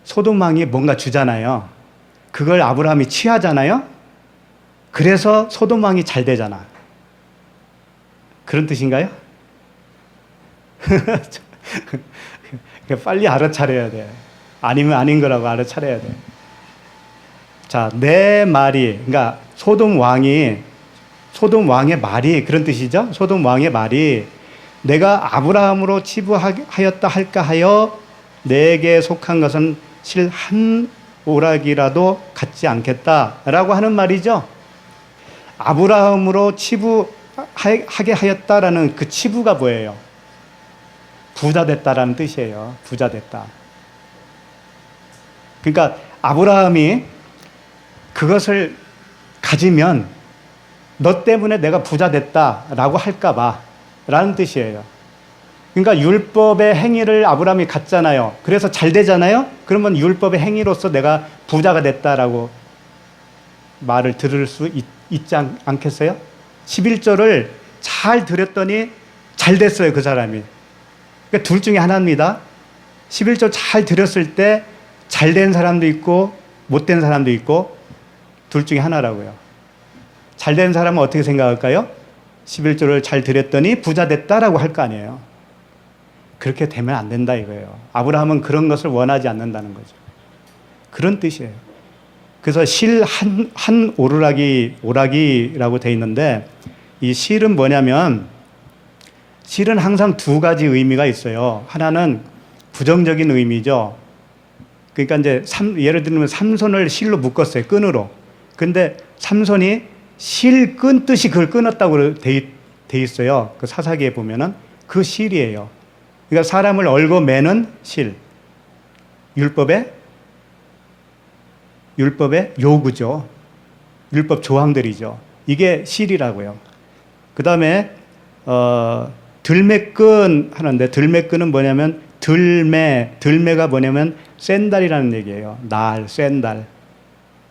A: 소돔 왕이 뭔가 주잖아요. 그걸 아브라함이 취하잖아요. 그래서 소돔 왕이 잘 되잖아. 그런 뜻인가요? 빨리 알아차려야 돼. 아니면 아닌 거라고 알아차려야 돼. 자, 내 말이, 그러니까 소돔 왕이 소돔 왕의 말이 그런 뜻이죠. 소돔 왕의 말이 내가 아브라함으로 치부하였다 할까 하여 내게 속한 것은 실 한 오락이라도 갖지 않겠다라고 하는 말이죠. 아브라함으로 치부하게 하였다라는 그 치부가 뭐예요? 부자 됐다라는 뜻이에요. 부자 됐다. 그러니까 아브라함이 그것을 가지면 너 때문에 내가 부자 됐다라고 할까봐 라는 뜻이에요. 그러니까 율법의 행위를 아브라함이 갖잖아요. 그래서 잘 되잖아요. 그러면 율법의 행위로서 내가 부자가 됐다라고 말을 들을 수 있지 않겠어요? 11조를 잘 들었더니 잘 됐어요, 그 사람이. 그러니까 둘 중에 하나입니다. 11조 잘 들었을 때 잘 된 사람도 있고 못 된 사람도 있고 둘 중에 하나라고요. 잘 된 사람은 어떻게 생각할까요? 11조를 잘 들었더니 부자 됐다라고 할 거 아니에요. 그렇게 되면 안 된다 이거예요. 아브라함은 그런 것을 원하지 않는다는 거죠. 그런 뜻이에요. 그래서 실 한 오락이라고 돼 있는데 이 실은 뭐냐면 실은 항상 두 가지 의미가 있어요. 하나는 부정적인 의미죠. 그러니까 이제 예를 들면 삼손을 실로 묶었어요. 끈으로. 근데 삼손이 실 끊듯이 그걸 끊었다고 돼 있어요. 그 사사기에 보면은 그 실이에요. 그러니까 사람을 얽어 매는 실. 율법의 요구죠. 율법 조항들이죠. 이게 실이라고요. 그 다음에 들매끈 하는데 들매끈은 뭐냐면 들매가 뭐냐면 샌달이라는 얘기예요. 샌달.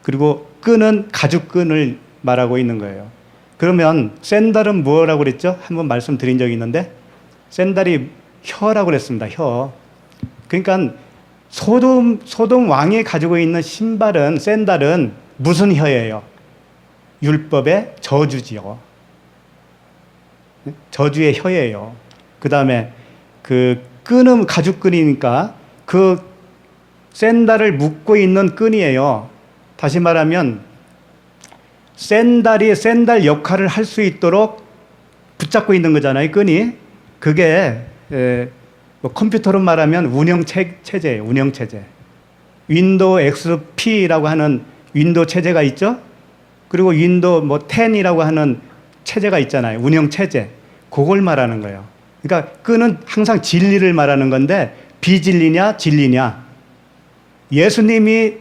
A: 그리고 끈은 가죽끈을 말하고 있는 거예요. 그러면 샌달은 뭐라고 그랬죠? 한번 말씀드린 적이 있는데 샌달이 혀라고 그랬습니다. 혀. 그러니까 소돔 왕이 가지고 있는 샌달은 무슨 혀예요? 율법의 저주지요. 저주의 혀예요. 그 다음에 그 끈은 가죽끈이니까 그 샌달을 묶고 있는 끈이에요. 다시 말하면 샌달이 샌달 역할을 할 수 있도록 붙잡고 있는 거잖아요. 끈이. 그게 뭐 컴퓨터로 말하면 운영체제예요. 운영체제. 윈도우 XP라고 하는 윈도우 체제가 있죠. 그리고 윈도우 10이라고 하는 체제가 있잖아요. 운영체제. 그걸 말하는 거예요. 그러니까 끈은 항상 진리를 말하는 건데 비진리냐 진리냐. 예수님이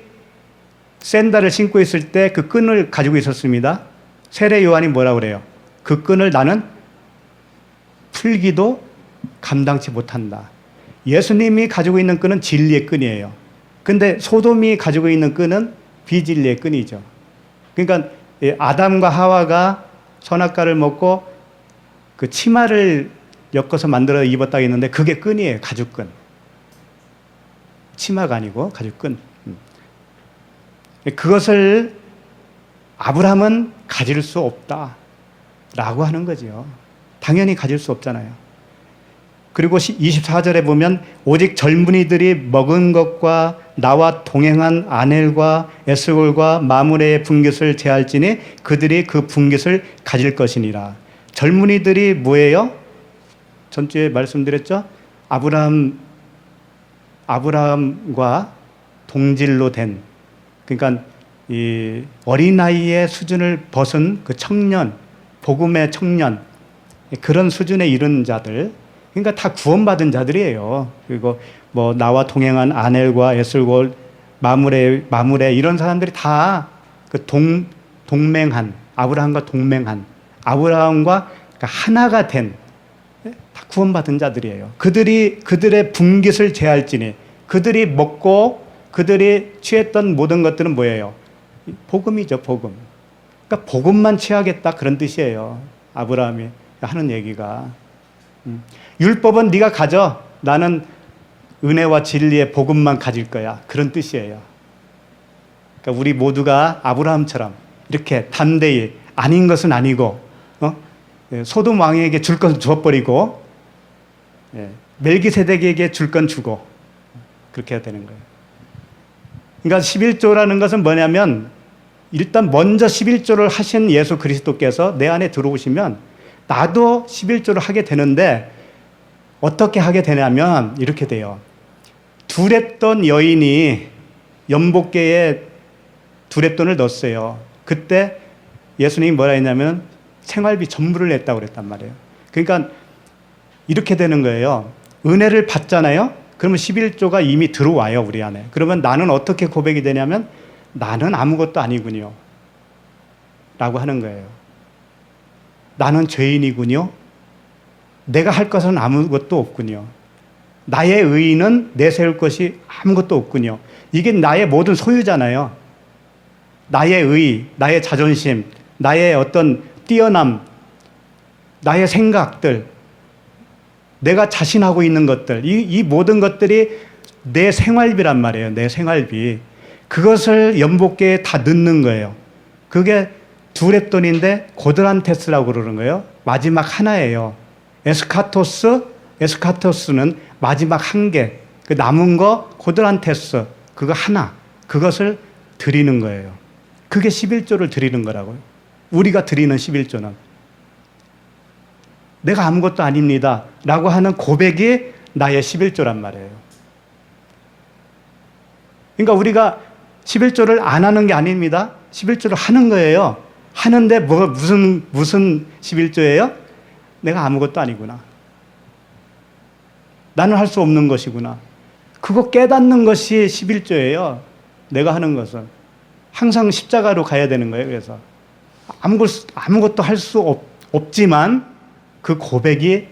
A: 샌달을 신고 있을 때 그 끈을 가지고 있었습니다. 세례 요한이 뭐라고 그래요? 그 끈을 나는 풀기도 감당치 못한다. 예수님이 가지고 있는 끈은 진리의 끈이에요. 근데 소돔이 가지고 있는 끈은 비진리의 끈이죠. 그러니까 아담과 하와가 선악과를 먹고 그 치마를 엮어서 만들어 입었다고 했는데 그게 끈이에요. 가죽끈. 치마가 아니고 가죽끈. 그것을 아브라함은 가질 수 없다라고 하는 거죠. 당연히 가질 수 없잖아요. 그리고 24절에 보면 오직 젊은이들이 먹은 것과 나와 동행한 아넬과 에스골과 마므레의 분깃을 제할지니 그들이 그 분깃을 가질 것이니라. 젊은이들이 뭐예요? 전주에 말씀드렸죠? 아브라함과 동질로 된, 그러니까 이 어린아이의 수준을 벗은 그 청년, 복음의 청년, 그런 수준에 이른 자들, 그러니까 다 구원받은 자들이에요. 그리고 뭐 나와 동행한 아넬과 에슬골, 마므레 이런 사람들이 다 그 동맹한, 아브라함과 동맹한, 아브라함과 하나가 된 다 구원받은 자들이에요. 그들의 분깃을 제할지니 그들이 먹고 그들이 취했던 모든 것들은 뭐예요? 복음이죠, 복음. 그러니까 복음만 취하겠다 그런 뜻이에요. 아브라함이 하는 얘기가. 율법은 네가 가져. 나는 은혜와 진리의 복음만 가질 거야. 그런 뜻이에요. 그러니까 우리 모두가 아브라함처럼 이렇게 담대히 아닌 것은 아니고 소돔 왕에게 줄 것은 줘버리고 멜기세덱에게 줄 건 주고 그렇게 해야 되는 거예요. 그러니까 11조라는 것은 뭐냐면 일단 먼저 11조를 하신 예수 그리스도께서 내 안에 들어오시면 나도 11조를 하게 되는데 어떻게 하게 되냐면 이렇게 돼요. 두랬던 여인이 연복계에 두랫돈을 넣었어요. 그때 예수님이 뭐라 했냐면 생활비 전부를 냈다고 그랬단 말이에요. 그러니까 이렇게 되는 거예요. 은혜를 받잖아요. 그러면 11조가 이미 들어와요, 우리 안에. 그러면 나는 어떻게 고백이 되냐면 나는 아무것도 아니군요. 라고 하는 거예요. 나는 죄인이군요. 내가 할 것은 아무것도 없군요. 나의 의의는 내세울 것이 아무것도 없군요. 이게 나의 모든 소유잖아요. 나의 의, 나의 자존심, 나의 어떤 뛰어남, 나의 생각들, 내가 자신하고 있는 것들, 이 모든 것들이 내 생활비란 말이에요. 내 생활비. 그것을 연복계에 다 넣는 거예요. 그게 두렛돈인데 고드란테스라고 그러는 거예요. 마지막 하나예요. 에스카토스는 마지막 한 개. 그 남은 거 고드란테스, 그거 하나. 그것을 드리는 거예요. 그게 11조를 드리는 거라고요. 우리가 드리는 11조는. 내가 아무것도 아닙니다. 라고 하는 고백이 나의 11조란 말이에요. 그러니까 우리가 11조를 안 하는 게 아닙니다. 11조를 하는 거예요. 하는데 무슨 11조예요? 내가 아무것도 아니구나. 나는 할 수 없는 것이구나. 그거 깨닫는 것이 11조예요. 내가 하는 것은. 항상 십자가로 가야 되는 거예요. 그래서 아무것도 할 수 없지만 그 고백이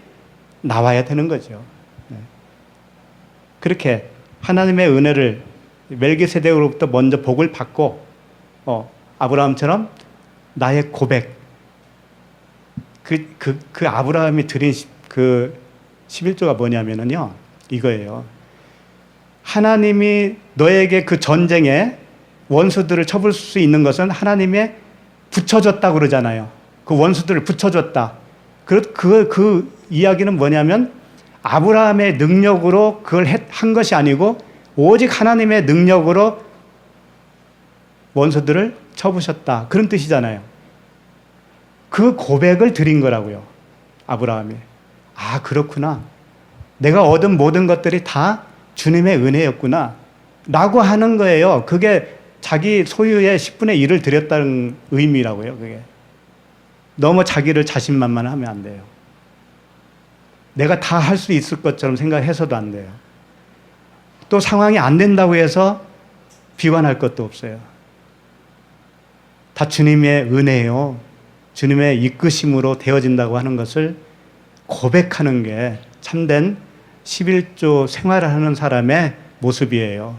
A: 나와야 되는 거죠. 그렇게 하나님의 은혜를 멜기세덱으로부터 먼저 복을 받고 아브라함처럼 나의 고백, 그 아브라함이 드린 그 11조가 뭐냐면요, 이거예요. 하나님이 너에게 그 전쟁에 원수들을 쳐볼 수 있는 것은 하나님의 붙여줬다 그러잖아요. 그 원수들을 붙여줬다. 그 이야기는 뭐냐면 아브라함의 능력으로 그걸 한 것이 아니고 오직 하나님의 능력으로 원수들을 쳐부셨다. 그런 뜻이잖아요. 그 고백을 드린 거라고요. 아브라함이. 아, 그렇구나. 내가 얻은 모든 것들이 다 주님의 은혜였구나. 라고 하는 거예요. 그게 자기 소유의 10분의 1을 드렸다는 의미라고요. 그게. 너무 자기를 자신만만하면 안 돼요. 내가 다 할 수 있을 것처럼 생각해서도 안 돼요. 또 상황이 안 된다고 해서 비관할 것도 없어요. 다 주님의 은혜요. 주님의 이끄심으로 되어진다고 하는 것을 고백하는 게 참된 11조 생활을 하는 사람의 모습이에요.